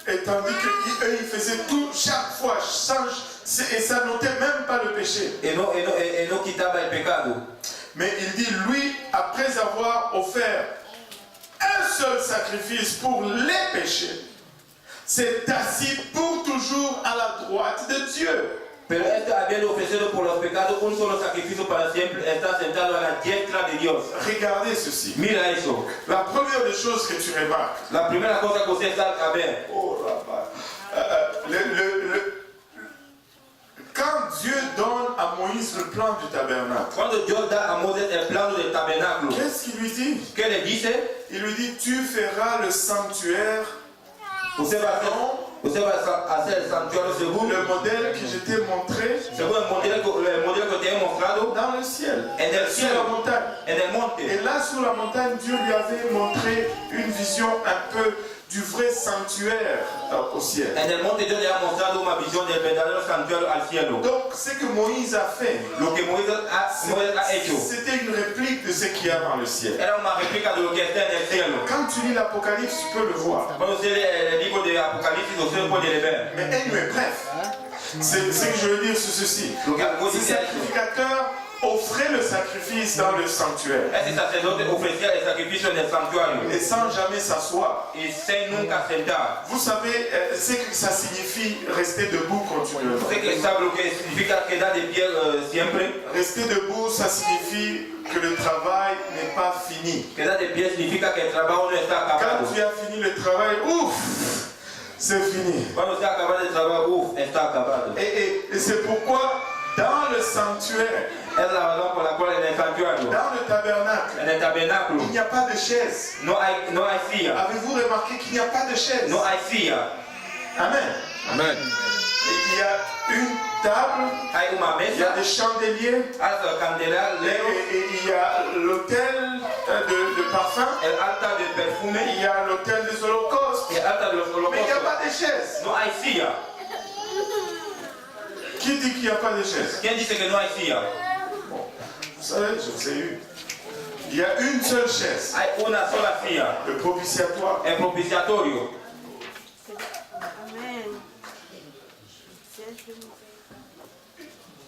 et tandis qu'eux, ils faisaient tout chaque fois, et ça notait même pas le péché. Y no quitaba el pecado. Mais il dit, lui, après avoir offert un seul sacrifice pour les péchés, s'est assis pour toujours à la droite de Dieu. Pero este habiendo ofrecido por los pecados un solo sacrificio para siempre, está sentado a la diestra de Dios. Regardez ceci. Mira eso. La première des choses que tu remarques, La primera cosa que usted está a ver. oh, quand Dieu donne à Moïse le plan du tabernacle, Cuando Dios da a Moisés el plano del tabernáculo, qu'est-ce qu'il lui dit? ¿qué le dice? Il lui dit, tu feras le sanctuaire Usted va a hacer el santuario según le modèle que je t'ai montré el modelo que te he mostrado dans le ciel, en el sur la cielo, montagne. en el monte. Et là, sur la montagne, Dieu lui avait montré une vision un peu du vrai sanctuaire au ciel. En el monte Dios le ha mostrado una visión del verdadero santuario al cielo. Donc, ce que Moïse a fait, Lo que Moisés ha hecho c'était une réplique de ce qu'il y a dans le ciel. era una réplica de lo que está en el cielo. Quand tu lis l'Apocalypse, tu peux le voir. Cuando usted lee el libro de Apocalipsis, usted puede ver. Mais anyway, bref, c'est ce que je veux dire sur ceci. Ces sacrificateurs offraient le sacrifice dans le sanctuaire Ese sacerdote ofrecía el sacrificio en el santuario et sans jamais s'asseoir. y sin nunca sentar. Vous savez ce que ça signifie rester debout continuellement. Usted que sabe lo que significa quedar de pie siempre. Rester debout, ça signifie que le travail n'est pas fini. Quedar de pie significa que el trabajo no está acabado. Quand tu as fini le travail, ouf, c'est fini. Cuando usted acaba el trabajo, está acabado. Et c'est pourquoi dans le sanctuaire, Es la razón por la cual en el santuario, dans le tabernacle, en el tabernáculo, il n'y a pas de chaise. no hay silla. Avez-vous remarqué qu'il n'y a pas de chaise? No hay silla. Amen. Amen. Il y a une table, Hay uma il y a mesa, des chandeliers, as candelas, et il y a l'autel de parfum, el altar de perfume il y a l'autel des holocaustes. y el altar de los Mais il n'y a holocaustos. pas de chaises. No hay silla. Qui dit qu'il n'y a pas de chaises? ¿Quién dice que no hay silla? Bon, vous savez, je sais une. Il y a une seule chaise, Hay una sola silla, le propitiatoire. el propiciatorio. Amen.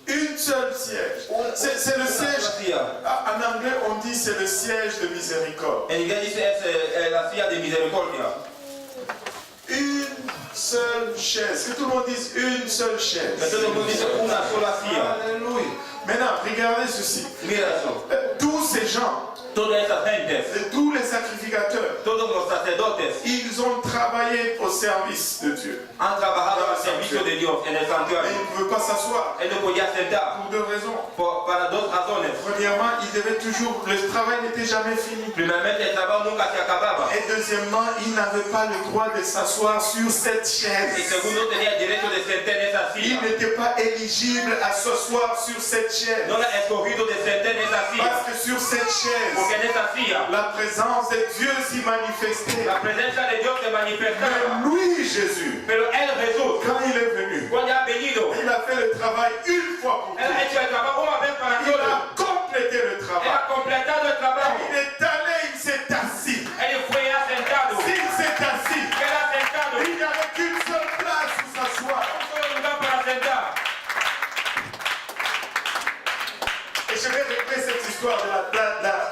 Une seule siège. C'est le Una siège. sola silla. En anglais, on dit c'est le siège de miséricorde. En inglés dice es la silla de misericordia. Une seule chaise. Que tout le monde dise une seule chaise. Que todo el mundo dice una sola silla. Alléluia. Maintenant, regardez ceci. Mira eso. Tous ces gens, Todas esas gentes, tous les sacrificateurs, todos los sacerdotes ils ont travaillé au service de Dieu. han trabajado al servicio de Dios en el Mais santuario. ils ne pouvaient pas s'asseoir Él no podía sentar pour deux raisons. para dos razones. Premièrement, ils devaient toujours, le travail n'était jamais fini. Primeramente, el trabajo nunca se acababa. Et deuxièmement, ils n'avaient pas le droit de s'asseoir sur cette Y chaise. segundo, tenía el derecho de sentar en esa Ils silla. n'étaient pas éligibles à s'asseoir sur cette chaise. No era escogido de sentar en esa silla. Parce que sur cette chaise, Porque en esa silla, la présence de Dieu s'y manifestait. la presencia de Dios se manifestaba. Mais lui, Jésus, Pero él, Jesús, quand il est venu, cuando ha venido, il a fait le travail une fois pour él ha toutes. hecho el trabajo una vez para Il todos. a complété le Él travail. ha completado el trabajo. Il est allé, il s'est assis. Él fue y ha sentado. S'il s'est assis, Él ha sentado. il n'y avait qu'une seule place où s'asseoir. Un solo lugar para sentar. Et je vais régler cette histoire de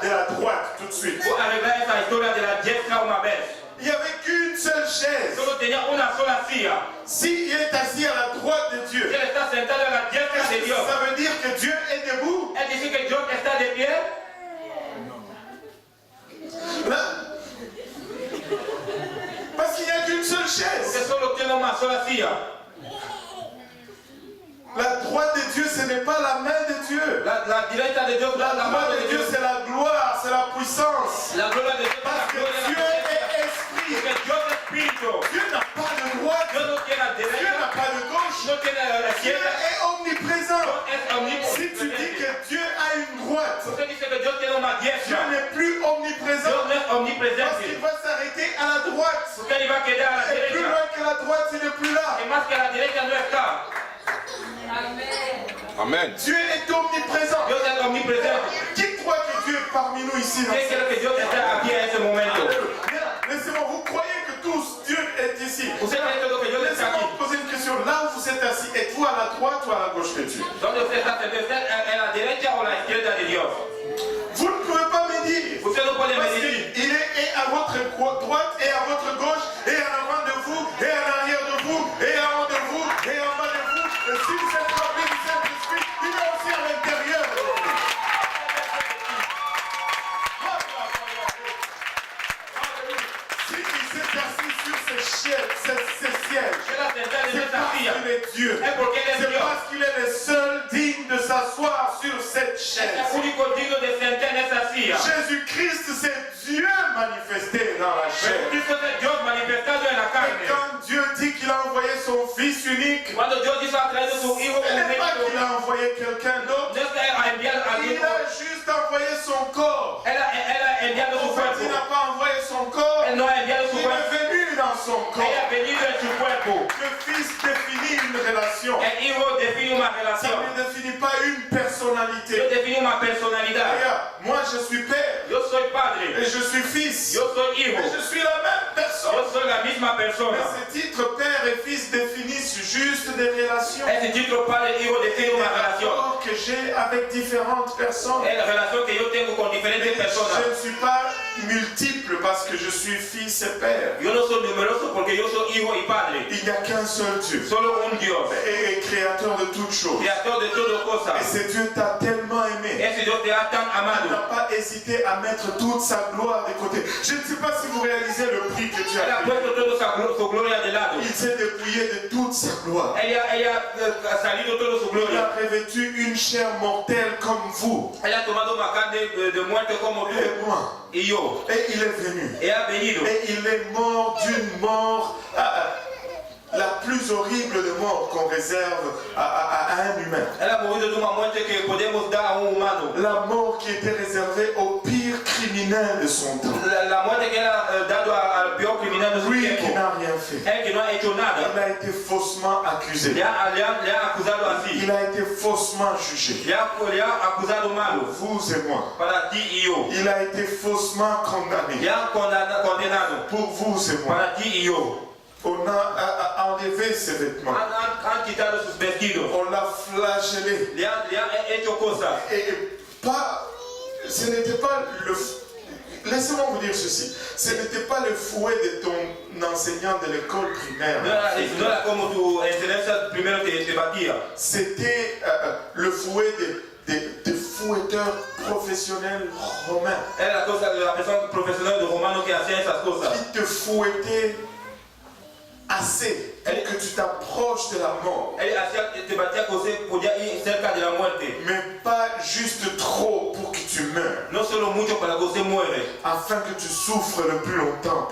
la droite tout de suite. Voy a arreglar esa historia de la diestra una vez. Il n'y avait qu'une seule chaise. Solo tenía una sola silla. S'il est assis à la droite de Dieu, Él está sentado en la diestra de Dios. ça veut dire que Dieu est debout. Él dice que Dios está de pie. Là. Parce qu'il n'y a qu'une seule chaise. Porque solo tiene una sola silla. La droite de Dieu, ce n'est pas la main de Dieu. La derecha de Dios, La la droite mano de de Dieu, Dios. c'est la gloire, c'est la puissance. La gloria de Dios, la Parce que gloria de Dieu la est presencia. esprit. Porque Dios es espíritu. Dieu n'a pas de droite. Dios no tiene la Dieu derecha, n'a pas de gauche. no tiene la Dieu izquierda. est omniprésent. Dios es Si tu dis omnipresente. que Dieu a une droite, Usted dice que Dios tiene una Dieu diestra. n'est plus omniprésent. Dios no es Parce qu'il omnipresente. va s'arrêter à la droite. Usted iba a quedar a la Et plus derecha. loin que la droite, il n'est plus là. Y más que a la derecha no está. Amen. Dieu est omniprésent. Dios es omnipresente. Qui croit que Dieu est parmi nous ici dans ¿Quién cette- quiere que Dios esté aquí en ese momento? Laissez-moi, vous croyez que tous, Dieu est ici. Usted cree todo que Dios está Laissez-moi aquí. vous poser une question. Là où vous êtes assis, êtes-vous à la droite ou à la gauche de Dieu? ¿Dónde usted está sentado? ¿Usted en la derecha o la izquierda de Dios? Vous ne pouvez pas me dire. Usted no puede Parce me decir. qu'il est à votre droite et à votre gauche, et en avant de vous, et en arrière de vous, et en haut de vous, et en bas de vous. Et si vous êtes rempli du Saint-Esprit, il est aussi à l'intérieur de vous. S'il s'est assis sur ces sièges, Usted la sentada en c'est esa parce silla. qu'il est Dieu. Es porque Él es C'est Dios. parce qu'il est le seul digne de s'asseoir sur cette Es chaise. el único digno de sentar en esa silla. Jésus-Christ, c'est Dieu manifesté dans la chair. Jesucristo es Dios manifestado en la Et carne. quand Dieu dit qu'il a envoyé son Fils unique, Cuando Dios dice ha traído su hijo ce n'est pas qu'il único, a envoyé quelqu'un d'autre, no es que ha enviado a il Dios. a juste envoyé son corps. Él ha enviado En su fait, il cuerpo. n'a pas envoyé son corps, Él no ha enviado su il cuerpo. est venu dans son Él corps. ha venido en su cuerpo. Le Fils définit une relation. El hijo define una Ça relación. ne définit pas une personnalité. Dios define una personalidad. Regarde, moi je suis père Yo soy et padre. je suis fils. Yo soy hijo. Et je suis la même personne. Yo soy la misma Mais persona. ces titres père et fils définissent juste des relations. Ese título padre e hijo define Des una relación. rapports que j'ai avec différentes personnes. Es la relación que yo tengo con Mais diferentes je personas. ne suis pas multiple parce que je suis fils et père. Yo no soy numeroso porque yo soy hijo y padre. Il n'y a qu'un seul Dieu. Solo un Dios. Et créateur de toutes choses. Creador de todas Et cosas. ce Dieu t'a tellement aimé. Ese Dios te ha tan Il n'a amado. pas hésité à mettre toute sa gloire de côté. Je ne sais pas si vous réalisez le prix que Dieu Él a ha payé. puesto toda su gloria de lado. Il s'est dépouillé de toute sa gloire. Ella ha salido toda su Il a gloria. revêtu une chair mortelle comme vous Él ha tomado una carne de muerte como tú et moi. y yo. Et il est venu. Él ha venido. Et il est mort d'une mort. la plus horrible de mort qu'on réserve à un humain. La mort qui était réservée au pire criminel de son temps. Lui qui n'a rien fait. Il a été faussement accusé. Il a été faussement jugé. Vous et moi. Il a été faussement condamné. Pour vous et moi. On a enlevé ses vêtements. On l'a flagellé. Et pas, ce n'était pas le... Laissez-moi vous dire ceci. Ce n'était pas le fouet de ton enseignant de l'école primaire. C'était le fouet des fouetteurs professionnels romains. Qui te fouettaient assez pour que tu t'approches de la mort. Mais pas juste trop pour que tu meurs. Afin que tu souffres le plus longtemps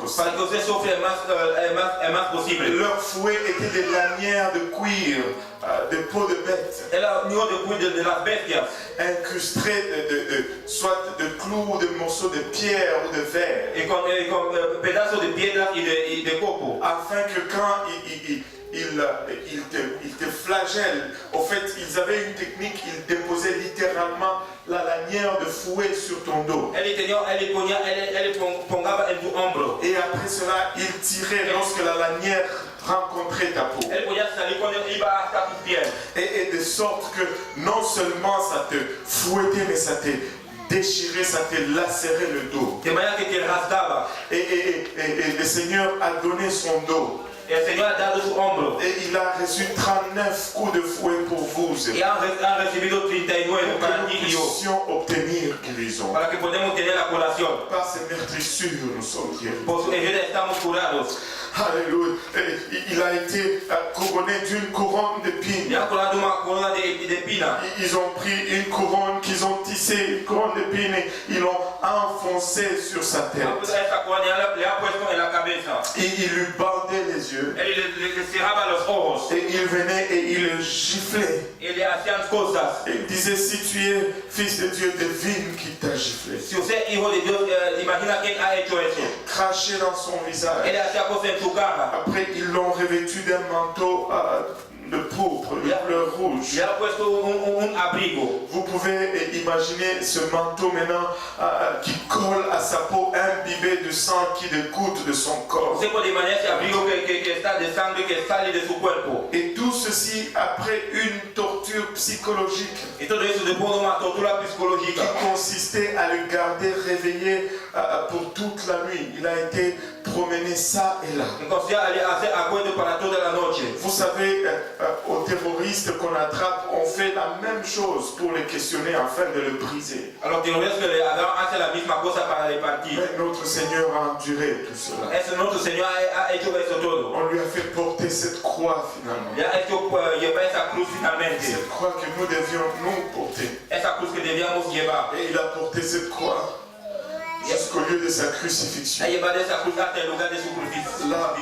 possible. Leur fouet était des lanières de cuir, de peau de bête. Incrustées soit de clous, de morceaux de pierre ou de verre. Afin que quand ils te flagellent, au fait, ils avaient une technique, ils déposaient littéralement la lanière de fouet sur ton dos. Et après cela, ils tiraient lorsque la lanière rencontrait ta peau. Et de sorte que non seulement ça te fouettait, mais ça te déchiré, ça te lacéré le dos. Et le Seigneur a donné son dos. Et il a reçu 39 coups de fouet pour vous. Et pour que nous puissions obtenir guérison. Par ces meurtrissures, nous sommes guéris. Alléluia. Il a été couronné d'une couronne d'épines. Ils ont pris une couronne qu'ils ont tissée, une couronne d'épines, et ils l'ont enfoncée sur sa tête. Et il lui bandait les yeux. Et il venait et il le giflait. Et il disait, si tu es fils de Dieu, devine qui t'a giflé. Craché dans son visage. Après, ils l'ont revêtu d'un manteau de pourpre, de couleur rouge. Vous pouvez imaginer ce manteau maintenant qui colle à sa peau, imbibé de sang qui dégoûte de son corps. Et tout ceci après une torture psychologique qui consistait à le garder réveillé pour toute la nuit. Il a été promené ça et là. Vous savez, aux terroristes qu'on attrape, on fait la même chose pour les questionner afin de le briser. Mais notre Seigneur a enduré tout cela. On lui a fait porter cette croix finalement. Cette croix que nous devions nous porter. Et il a porté cette croix jusqu'au lieu de sa crucifixion. Là,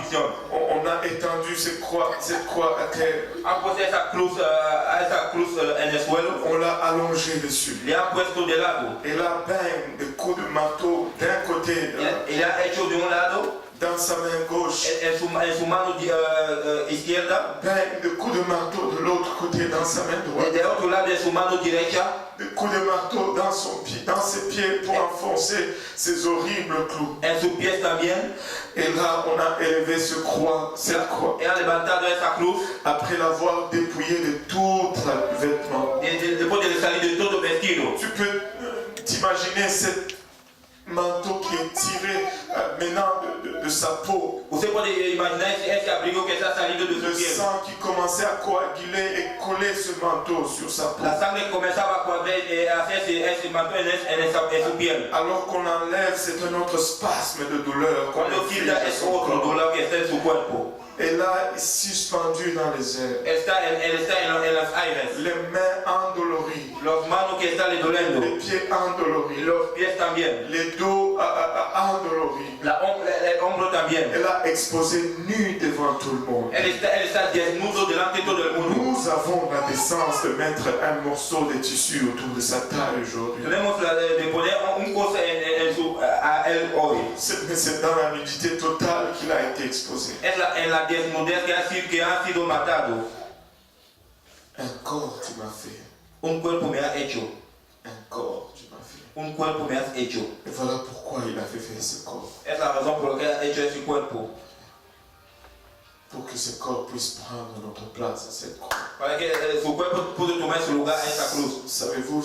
on a étendu cette croix à terre. On l'a allongé dessus. Et là, bang, des coups de marteau d'un côté, dans sa main gauche. Bang, des coups de marteau de l'autre côté, dans sa main droite. Des coups de marteau dans son pied, dans ses pieds pour enfoncer ces horribles clous. Et là, on a élevé cette croix. Après l'avoir dépouillé de tout vêtement. Tu peux t'imaginer cette manteau qui est tiré maintenant de sa peau. Le sang qui commençait à coaguler et coller ce manteau sur sa peau. Alors qu'on enlève, c'est un autre spasme de douleur. Et là, suspendu dans les airs. Les mains endolories. Les pieds endoloris. Les dos endoloris. también. Elle a exposé nue devant tout le monde. Él está desnudo delante de todo el mundo. Nous avons la décence de mettre un morceau de tissu autour de sa taille aujourd'hui. Tenemos de poner un cosa a él hoy. Mais c'est dans la nudité totale qu'il a été exposé. Es en la desnudez que ha sido matado. Un corps tu m'as fait. Un cuerpo me has hecho. Un corps tu m'as fait. Un cuerpo me has hecho. Et voilà pourquoi il avait fait ce corps. Es la razón por la que ha hecho ese cuerpo. Pour que ce corps puisse prendre notre place à cette croix. Para que su cuerpo pueda tomar su lugar en esta cruz. Savez-vous,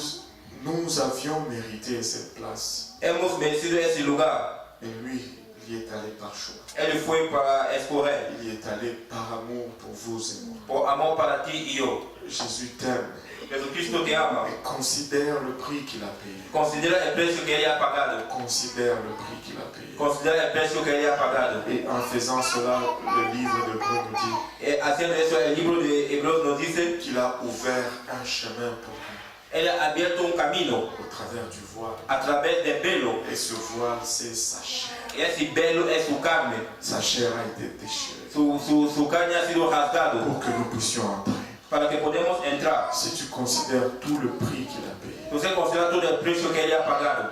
nous avions mérité cette place. Hemos merecido ese lugar. Et lui, il y est allé par choix. Él fue para escoger. Il y est allé par amour pour vous et moi. Por amor para ti y yo. Jésus t'aime. Jesucristo te ama. Et considère le prix qu'il a payé. Considera el precio que ella ha pagado. Considère le prix qu'il a payé. Considera el precio que ella ha pagado. Et en faisant cela, le livre de Hébreux nous dit Y haciendo eso, el libro de Hebreos nos dice, qu'il a ouvert un chemin pour nous él ha abierto un camino au travers du voile. a través del velo. Et ce voile, c'est sa chair. Y ese velo es su carne. Sa chair a été déchirée Su carne ha sido rasgado pour que nous puissions entrer. para que podamos entrar. Si tu considères tout le prix qu'il a payé, Usted considera todo el precio que ella ha pagado.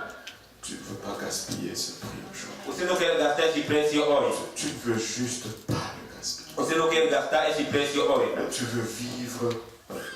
tu ne veux pas gaspiller ce prix aujourd'hui. Usted no quiere gastar ese precio hoy. Tu ne veux juste pas le gaspiller. Usted no quiere gastar ese precio hoy. Tu veux vivre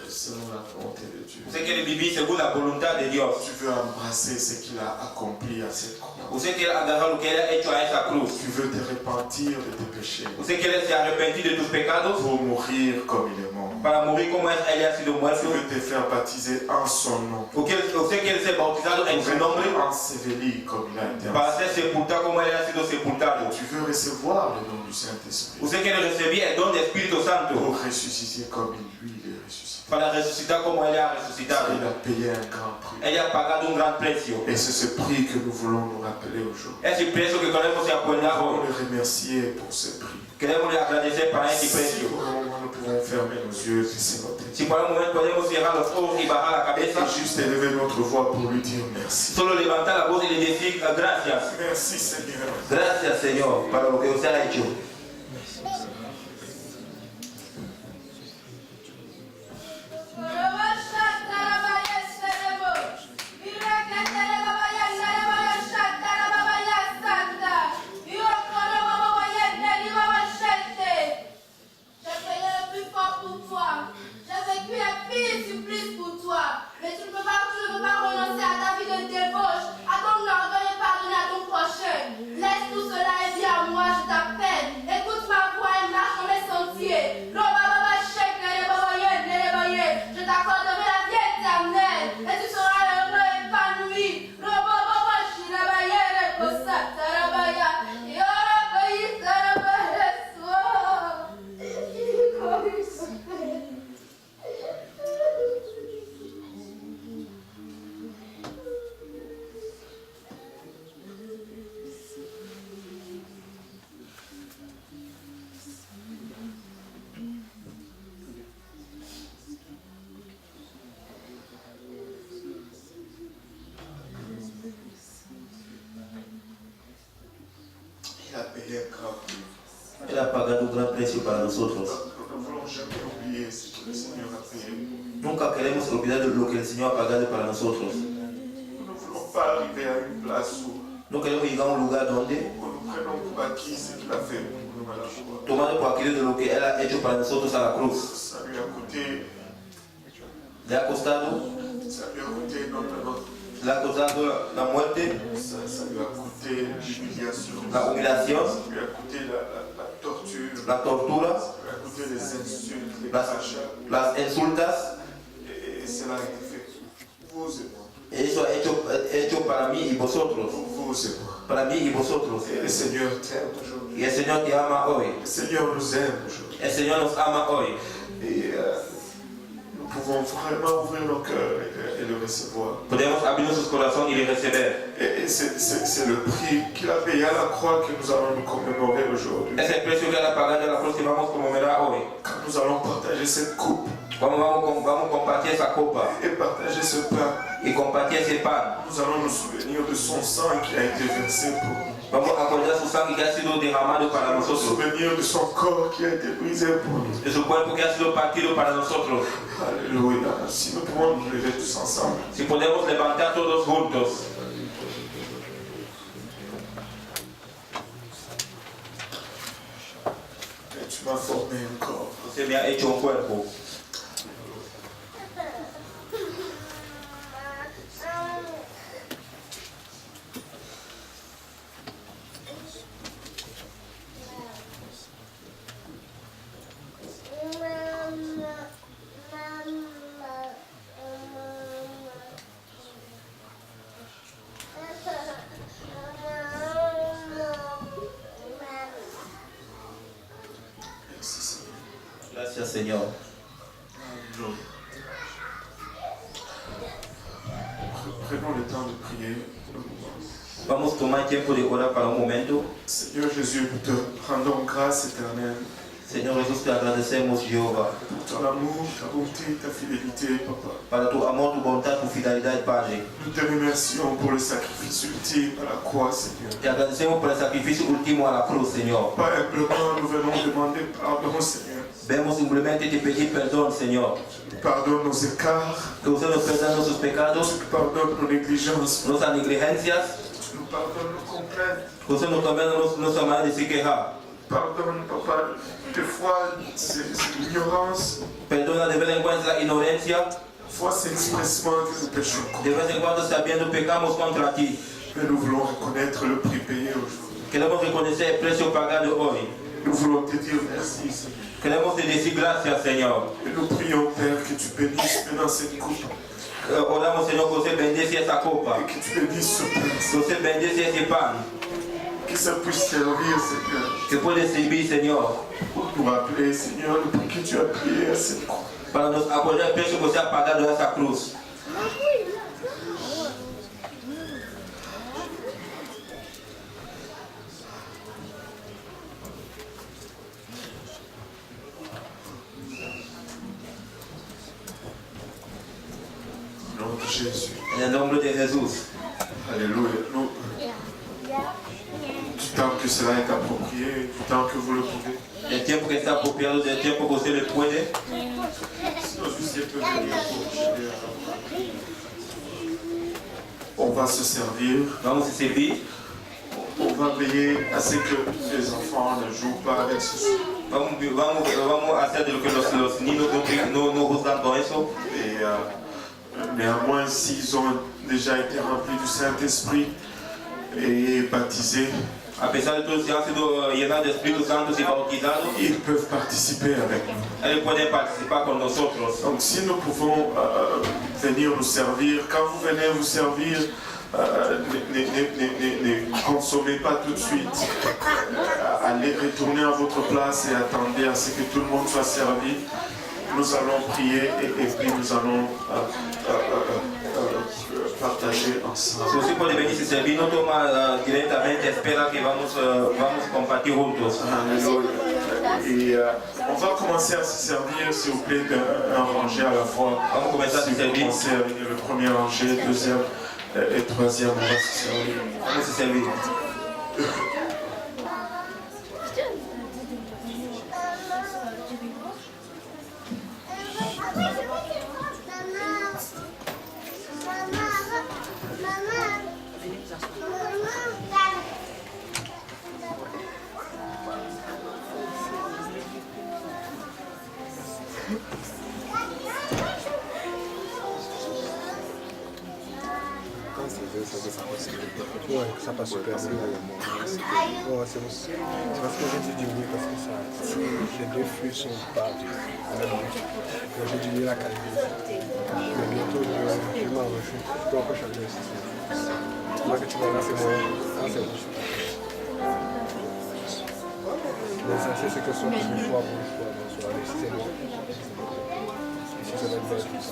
selon la volonté de Dieu. Usted quiere vivir según la voluntad de Dios. Tu veux embrasser ce qu'il a accompli à cette croix. Usted quiere agarrar lo que él ha hecho a esa cruz. Tu veux te repentir de tes péchés Usted quiere se arrepentir de tus pecados pour mourir comme il est mort. para morir como él ha sido Tu muerto. veux te faire baptiser en son nom. Usted quiere ser bautizado en Pour su nombre être enseveli comme il a été para enseveli. ser sepultado como él ha sido sepultado. Tu veux recevoir le don du Saint-Esprit Usted quiere recibir el don del Espíritu Santo pour ressusciter comme lui il est ressuscité. para resucitar como él ha Il resucitado. a payé un grand prix. Él ha pagado un gran precio. Et c'est ce prix que nous voulons nous rappeler aujourd'hui. Ese precio que queremos se acordar Nous hoy. voulons le remercier pour ce prix. Queremos le agradecer para ese Si precio. pour un moment nous pouvons fermer nos yeux, baisser nos têtes. Si por un momento podemos cerrar los ojos y bajar la cabeza, Et juste élever notre voix pour lui dire merci. solo levantar la voz y le decir gracias. Merci Seigneur. Gracias, Señor, para lo que usted ha hecho. Mais tu ne peux pas renoncer à ta vie de débauche, à ton orgueil et pardonner à ton prochain. Laisse tout cela et viens à moi, je t'appelle. Écoute ma voix et marche dans mes sentiers. Je t'accorderai la vie éternelle et tu seras heureux et épanoui. Il a payé un grand prix. Él ha pagado un gran precio para nosotros. Nous ne voulons jamais oublier ce que le Seigneur a payé. Nunca queremos olvidar de lo que el Señor ha pagado para nosotros. Nous ne voulons pas arriver à une place où No queremos llegar a un lugar donde, nous prenons pour acquis ce qu'il a fait pour nous à la croix. tomando por aquello de lo que Él ha hecho para nosotros a la cruz, Ça lui a coûté le ha costado la muerte, ça lui a coûté l'humiliation, la humillación, ça lui a coûté la torture, la tortura, ça lui a coûté les insultes, les las, crachats. las insultas. Et cela a été fait pour vous et moi. Eso ha hecho para mí y vosotros. Pour vous et moi. Para mí y vosotros. Et le Seigneur t'aime aujourd'hui. Y el Señor te ama hoy. Le Seigneur nous aime aujourd'hui. El Señor nos ama hoy. Et nous pouvons vraiment ouvrir nos cœurs et le recevoir. Podemos abrir nuestros corazones y le recibir. Et c'est le prix qu'il a payé à la croix que nous allons nous commémorer aujourd'hui. Es el precio que Él ha pagado en la cruz que vamos a conmemorar hoy. Quand nous allons partager cette coupe Vamos a compartir esa copa et partager ce pain, y compartir ese pan. nous allons nous souvenir de son sang qui a été versé pour nous. Vamos a acordarnos su sangre que ha sido derramado para nosotros. Souvenir de son corps qui a été brisé pour nous. De su cuerpo que ha sido partido para nosotros. Alléluia. Si nous pouvons nous lever tous ensemble. Si podemos levantar todos juntos. Et tu m'as formé un corps. Usted me ha hecho un cuerpo. Gracias, Señor. Prenons le temps de prier. Vamos a tomar tiempo de orar para un momento. Seigneur Jésus, nous te rendons grâce éternelle Señor Jesús, te agradecemos, Jehová, pour ton amour, ta bonté, ta fidélité, Papa. para tu amor, tu bondad, tu fidelidad, Padre. Nous te remercions pour le sacrifice ultime à la croix, Seigneur. Te agradecemos por el sacrificio último a la cruz, Señor. Pas simplement, nous venons demander pardon, Seigneur. Vemos simplemente te pedir perdón, Señor. Pardonne nos écarts, Que usted nos perdone nuestros pecados, pardonne nos négligences, nuestras negligencias. nous pardonne nos complaintes. Que usted nos perdone nuestra manera de se quejar. Pardonne, Papa, des fois c'est l'ignorance, Perdona de vez en cuando la ignorancia. des fois c'est expressement que nous péchons. De vez en cuando sabiendo pecamos contra ti. Mais nous voulons reconnaître le prix payé aujourd'hui. Queremos reconocer el precio pagado hoy. Nous voulons te dire merci, Seigneur. Queremos te decir gracias, Señor. Et nous prions, Père, que tu bénisses maintenant cette coupe. Oramos, Señor, que usted bendice esta copa. Et que tu bénisses ce pain. Que usted bendice este pan. Que ça puisse servir, Seigneur. Que puede servir, Señor, Pour nous rappeler, Seigneur, le prix que tu as payé à cette croix. para nos apoyar el precio que usted ha pagado a esa cruz. Au nom de Jésus. En el nombre de Jesús. Alléluia. Nous, du temps que cela est approprié, du temps que vous le pouvez. El tiempo que está apropiado, del tiempo que usted le puede. Si nos huissiers peuvent venir pour gérer. On va se servir. Vamos a servir. On va veiller à ce que les enfants ne jouent pas avec ce son. Vamos a hacer de lo que los niños no juzgan con eso. Et néanmoins, s'ils ont déjà été remplis du Saint-Esprit et baptisés, A pesar de todo, si han sido llenados de Espíritu Santo y bautizados, ils peuvent participer avec nous. ellos pueden participar con nosotros. Donc si nous pouvons venir nous servir, quand vous venez vous servir, ne consommez pas tout de suite. Allez retourner à votre place et attendez à ce que tout le monde soit servi. Nous allons prier et puis nous allons partager ensemble. Si usted puede venir y servir, no toma directamente, espera que vamos a compartir juntos. Et on va commencer à se servir, s'il vous plaît, d'un rangé à la fois. Vamos a comenzar a Si vous servir. commencez à venir le premier rangé, deuxième et troisième, on va se servir. Vamos a servir. Ouais, ça passe super bien. Ouais, c'est parce que j'ai dit oui parce que ça, les deux flux sont pas du j'ai dit oui la qualité. Mais bientôt, je vais m'enregistrer. Je peux encore changer aussi. Moi que tu vas là, c'est moi. Ah, c'est bon. Mais ça, c'est ce que soit pour le choix, soit à l'extérieur. Ici, ça va être bien tout ça.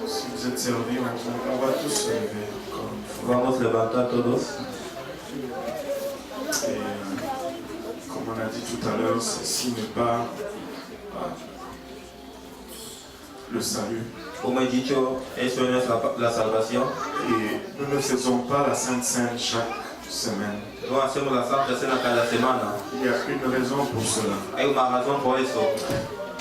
Si vous êtes servis, on va tous se lever encore une fois. Vamos levantar todos. Et comme on a dit tout à l'heure, ceci n'est pas le salut. Como he dicho, eso no es la salvación. Et nous ne faisons pas la Sainte Seine chaque semaine. No hacemos la Santa Cena cada semana. Il y a une raison pour cela. Hay una razón por eso.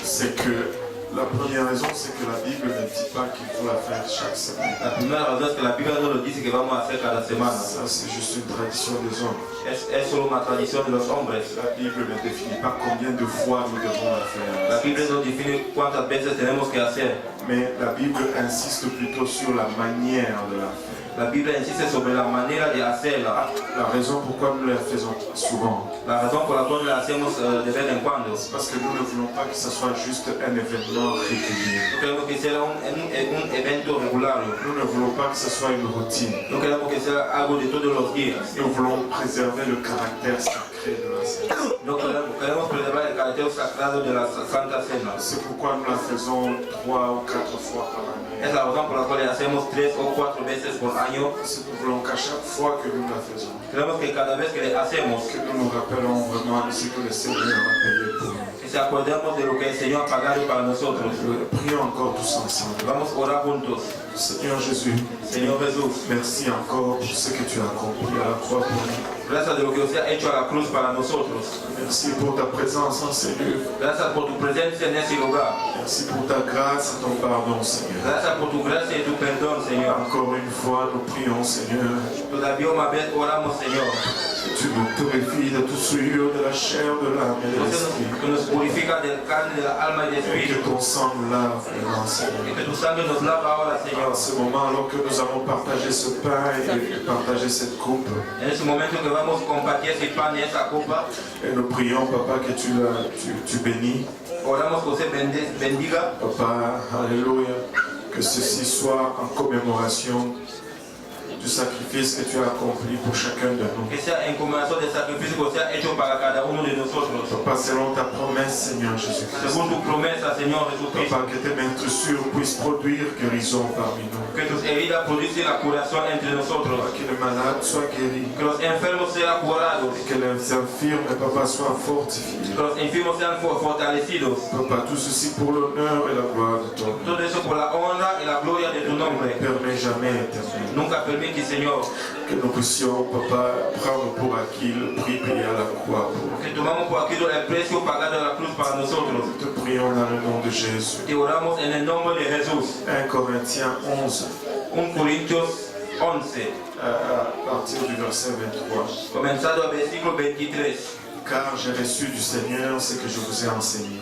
C'est que la première raison, c'est que la Bible ne dit pas qu'il faut la faire chaque semaine. La primera razón es que la Biblia no lo dice que vamos a hacer cada semana. Ça, c'est juste une tradition des hommes. Es solo una tradición de los hombres. La Bible ne définit pas combien de fois nous devons la La faire. Biblia no define cuántas veces tenemos que hacer. Mais la Bible insiste plutôt sur la manière de la faire. La Biblia insiste sobre la manera de hacerla. La raison pourquoi nous la faisons souvent, La razón por la cual la hacemos de vez en cuando. c'est parce que nous ne voulons pas que ce soit juste un événement régulier. No queremos que sea un evento regular. Nous ne voulons pas que ce soit une routine. No queremos que sea algo de todos los días. Nous voulons préserver le caractère sacré de la Sainte. No queremos preservar el carácter sagrado de la Santa Cena. C'est pourquoi nous la faisons 3 ou 4 fois par année. Es la razón por la cual la hacemos 3 o 4 veces por año. Nous voulons qu'à chaque fois que nous la faisons, Queremos que cada vez que le hacemos, que nous nous rappelons vraiment de ce que le Seigneur a payé pour nous. que se acordemos de lo que el Señor ha pagado para nosotros. Prions encore tous ensemble. Vamos a orar juntos. Seigneur Jésus, Señor Jesús, merci encore pour ce que tu as accompli à la croix pour nous. gracias de lo que usted ha hecho a la cruz para nosotros. Merci pour ta présence en ces lieux. Gracias por tu presencia en ese lugar. Merci pour ta grâce et ton pardon, Seigneur. Gracias por tu gracia y tu perdón, Señor. Encore une fois, nous prions, Seigneur, Todavía una vez oramos, Señor. que tu nous purifies de tout souillure de la chair, de l'âme et de l'esprit. Que nos purifica del carne, de la alma y del Et que espíritu. ton sang nous lave maintenant, Seigneur. Y que tu sangre nos lava ahora, Señor. En ce moment, alors que nous avons partagé ce pain et partagé cette coupe, En ese momento que vamos a compartir ese pan y esa copa, et nous prions, Papa, que tu bénis. oramos que usted bendiga. Papa, alléluia, que ceci soit en commémoration du sacrifice que tu as accompli pour chacun de nous. Que sea en conmemoración del sacrificio que usted ha hecho para cada uno de nosotros. Papa, selon ta promesse, Seigneur Jésus-Christ. Según tu promesa, Señor Jesucristo. Papa, que tes meurtrissures puissent produire guérison parmi nous. Que tus heridas producen la curación entre nosotros. Papa, que le malade soit guéri. Que los enfermos sean curados. Et que les infirmes, Papa, soient fortifiés. Que los enfermos sean fortalecidos. Papa, tout ceci pour l'honneur et la gloire de ton nom. Todo eso por la honra y la gloria de tu Ne nombre. permets jamais, éternel, Nunca permite, Señor, que nous puissions, Papa, prendre pour acquis le prix payé à la croix pour nous. que tomamos por aquí el precio pagado en la cruz para nosotros. Te prions dans le nom de Jésus. Te oramos en el nombre de Jesús. 1 Corinthiens 11, 1 Corintios 11, à partir du verset 23. comenzando al versículo 23. Car j'ai reçu du Seigneur ce que je vous ai enseigné.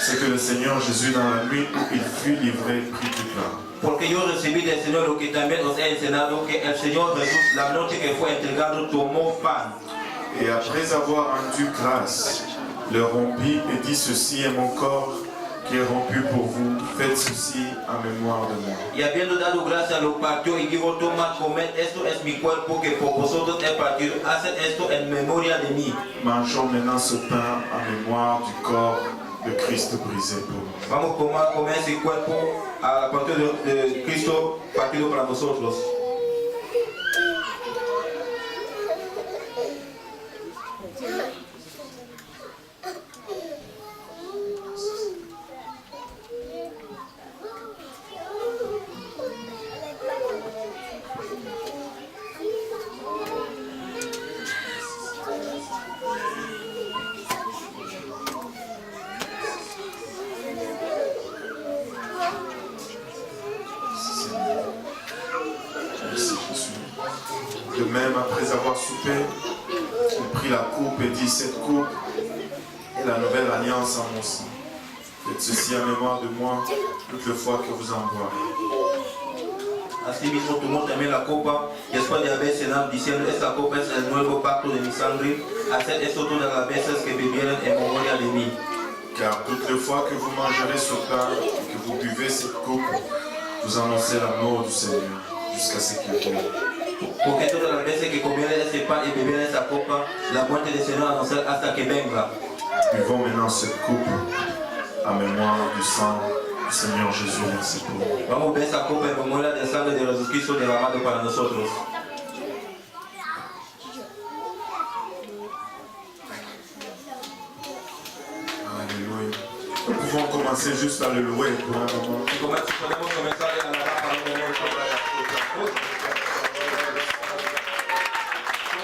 C'est que le Seigneur Jésus, dans la nuit où il fut livré, prit du pain. Porque yo recibí del Señor lo que también os he enseñado, que el Señor Jesús, la noche que fue entregado, tomó pan. Et après avoir rendu grâce, le rompit et dit, ceci est mon corps qui est rompu pour vous, faites ceci en mémoire de moi. Y habiendo dado gracias, lo partió y dijo, tomad, comed, esto es mi cuerpo que por vosotros he partido, haced esto en memoria de mí. Mangeons maintenant ce pain en mémoire du corps de Christ brisé pour nous. Vamos a comer ese cuerpo a partir de Cristo partido para nosotros. De même, après avoir soupé, il prit la coupe et dit, cette coupe est la nouvelle alliance en mon sang. Faites ceci en mémoire de moi toutes les fois que vous en boirez. Así mismo tomó también la copa, después de haber cenado, diciendo, esta copa es el nuevo pacto de mi sangre, haced esto todas las veces que bebieren en memoria de mí. Car toutes les fois que vous mangerez ce pain et que vous buvez cette coupe, vous annoncez la mort du Seigneur jusqu'à ce qu'il vienne. Porque todas las veces que comieren este pan y bebieren esta copa, la muerte del Señor anunciar hasta que venga. Buvons maintenant cette coupe en mémoire du sang du Seigneur Jésus. Merci pour nous. Vamos a ver esta copa en memoria del sangre de Jesucristo derramado para nosotros. Alléluia. Nous pouvons commencer juste à le louer pour un moment. Podemos comenzar a alabar para un momento.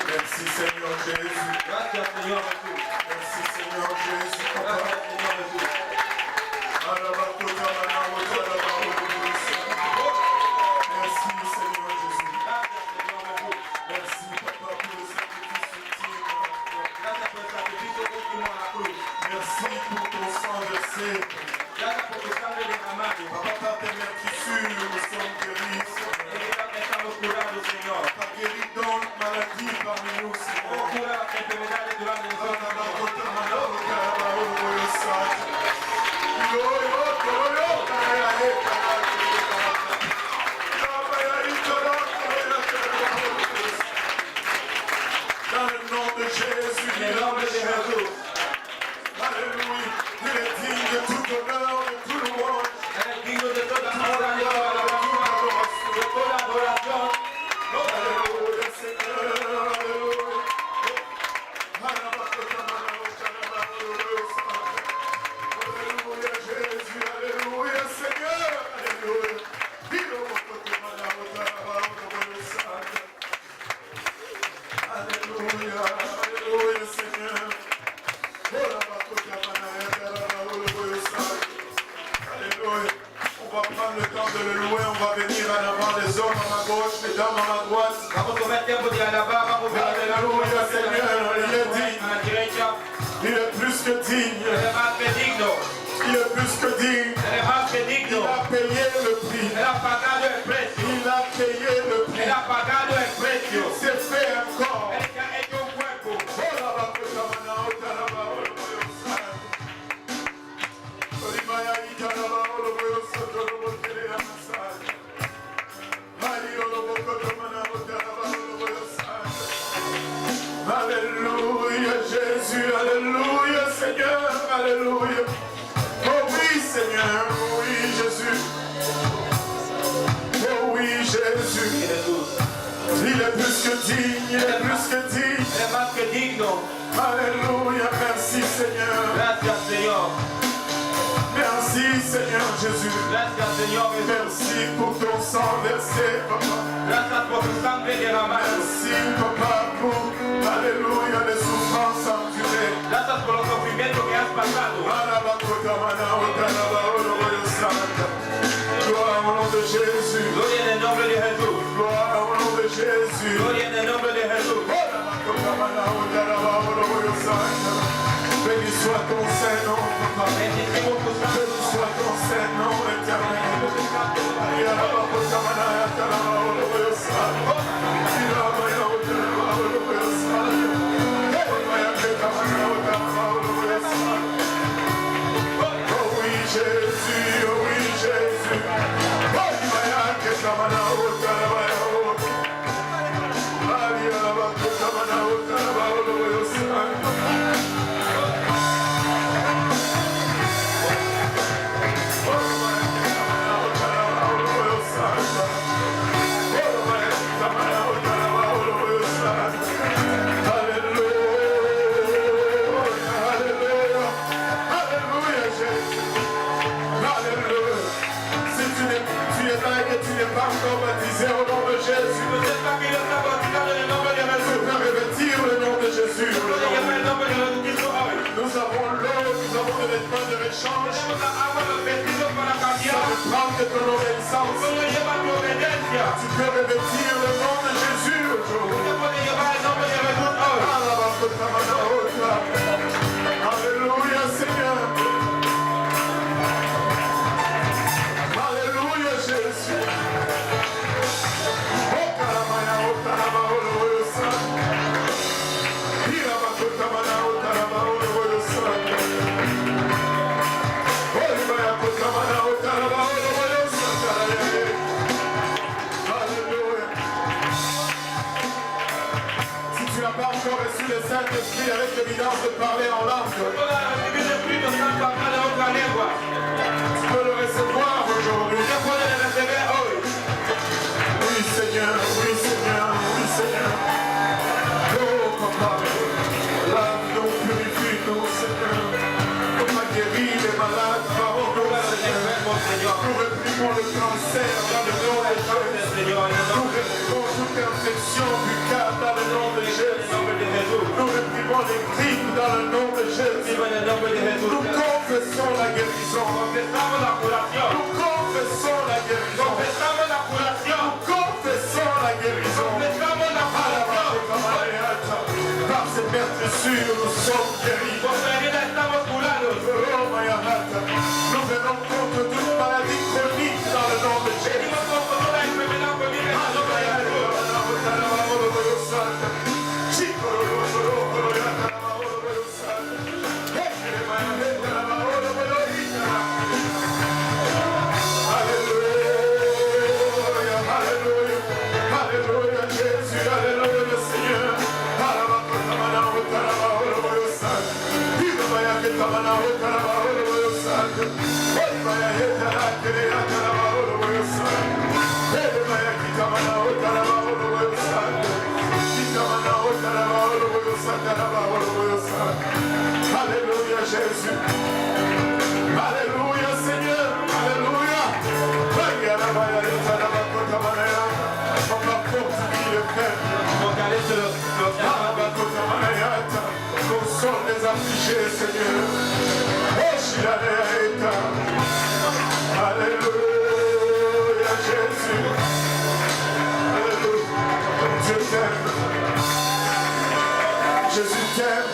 Merci Seigneur Jésus. Gracias, Señor Jesús. Merci Seigneur Jésus. Gracias, Señor Jesús. Merci Seigneur Jésus. Gracias, Señor Jesús. Merci Papa pour le sacrifice ultime. Gracias por el sacrificio último a la cruz. Merci pour ton sang versé. Gracias por tu sangre derramada. Papa, par tes meurtrissures, nous sommes guéris. Estamos curados, Señor. Papa, guéris donc maladie parmi nous, Seigneur. Oh, cura las enfermedades durante nosotros. Dans le nom de Jésus, En el nombre de Jesús. Alléluia, il est digne de tout honneur, de tout louange. Eres digno de toda honra, de toda alabanza, de toda adoración. Alléluia, Seigneur, alléluia. Alléluia, Jésus, alléluia, Seigneur, alléluia. Alléluia, alléluia, Seigneur. Alléluia. On va prendre le temps de le louer, on va venir en avant, les hommes à ma gauche, les dames à ma droite. Vamos a tomar tiempo de alabar, vamos a ver Alléluia, Seigneur, il est digne. a la derecha. Il est plus que digne. Eres más que digno. Il est plus que digne. Eres más que Il digno. a payé le prix. Él ha pagado el precio. Il a payé le prix. Él ha pagado el precio. Il s'est fait un corps. Él te ha hecho un cuerpo. Alléluia Jésus, alléluia Seigneur, alléluia. Oh oui Seigneur, oui Jésus. Oh oui Jésus. Jesús. Il est plus que digne, il est plus que digne. Eres más que digno. Alléluia, merci Seigneur. Gracias, Señor. Merci Seigneur Jésus. Gracias, Señor Jesús. Merci pour ton sang versé, Papa. Gracias por tu sangre derramada. Merci Papa pour, alléluia, les souffrances endurées. Gracias por los sufrimientos que has pasado. Gloire au nom de Jésus. Gloria en el nombre de Jesús. Gloire au nom de Jésus. Gloria en el nombre de Jesús. Béni soit ton Saint-Nom, Papa. Bendicimos tu santo Béni soit ton Saint-Nom éternel. nous avons de l'étoile de l'échange. Ça veut prendre de ton obéissance. Tu peux revêtir le nom de Jésus aujourd'hui. Alléluia Seigneur. Alléluia Jésus. Si tu n'as pas encore reçu le Saint-Esprit avec l'évidence de parler en langue, tu peux le recevoir aujourd'hui. Oui Seigneur, oui Seigneur, oui Seigneur. Oh Papa, lave-nous, purifie-nous Seigneur. On a guéri les malades par nous Seigneur. Nous réprimons le cancer dans le nom de Jésus. Nous réprimons toute infection buccale dans le nom de Jésus. Nous réprimons les crimes dans le nom de Jésus. Nous confessons la guérison. Nous confessons la guérison. Nous confessons la guérison. Par ces meurtrissures, nous sommes guéris. Nous venons contre toute maladie chronique dans le nom de Jésus. Alléluia Jésus, alléluia Seigneur. Alléluia Jésus. Alléluia Seigneur. Alléluia. On va fortifier le cœur. Nous sommes les affligés, Seigneur. Alléluia Jésus. Alléluia. Dieu t'aime. Jésus t'aime.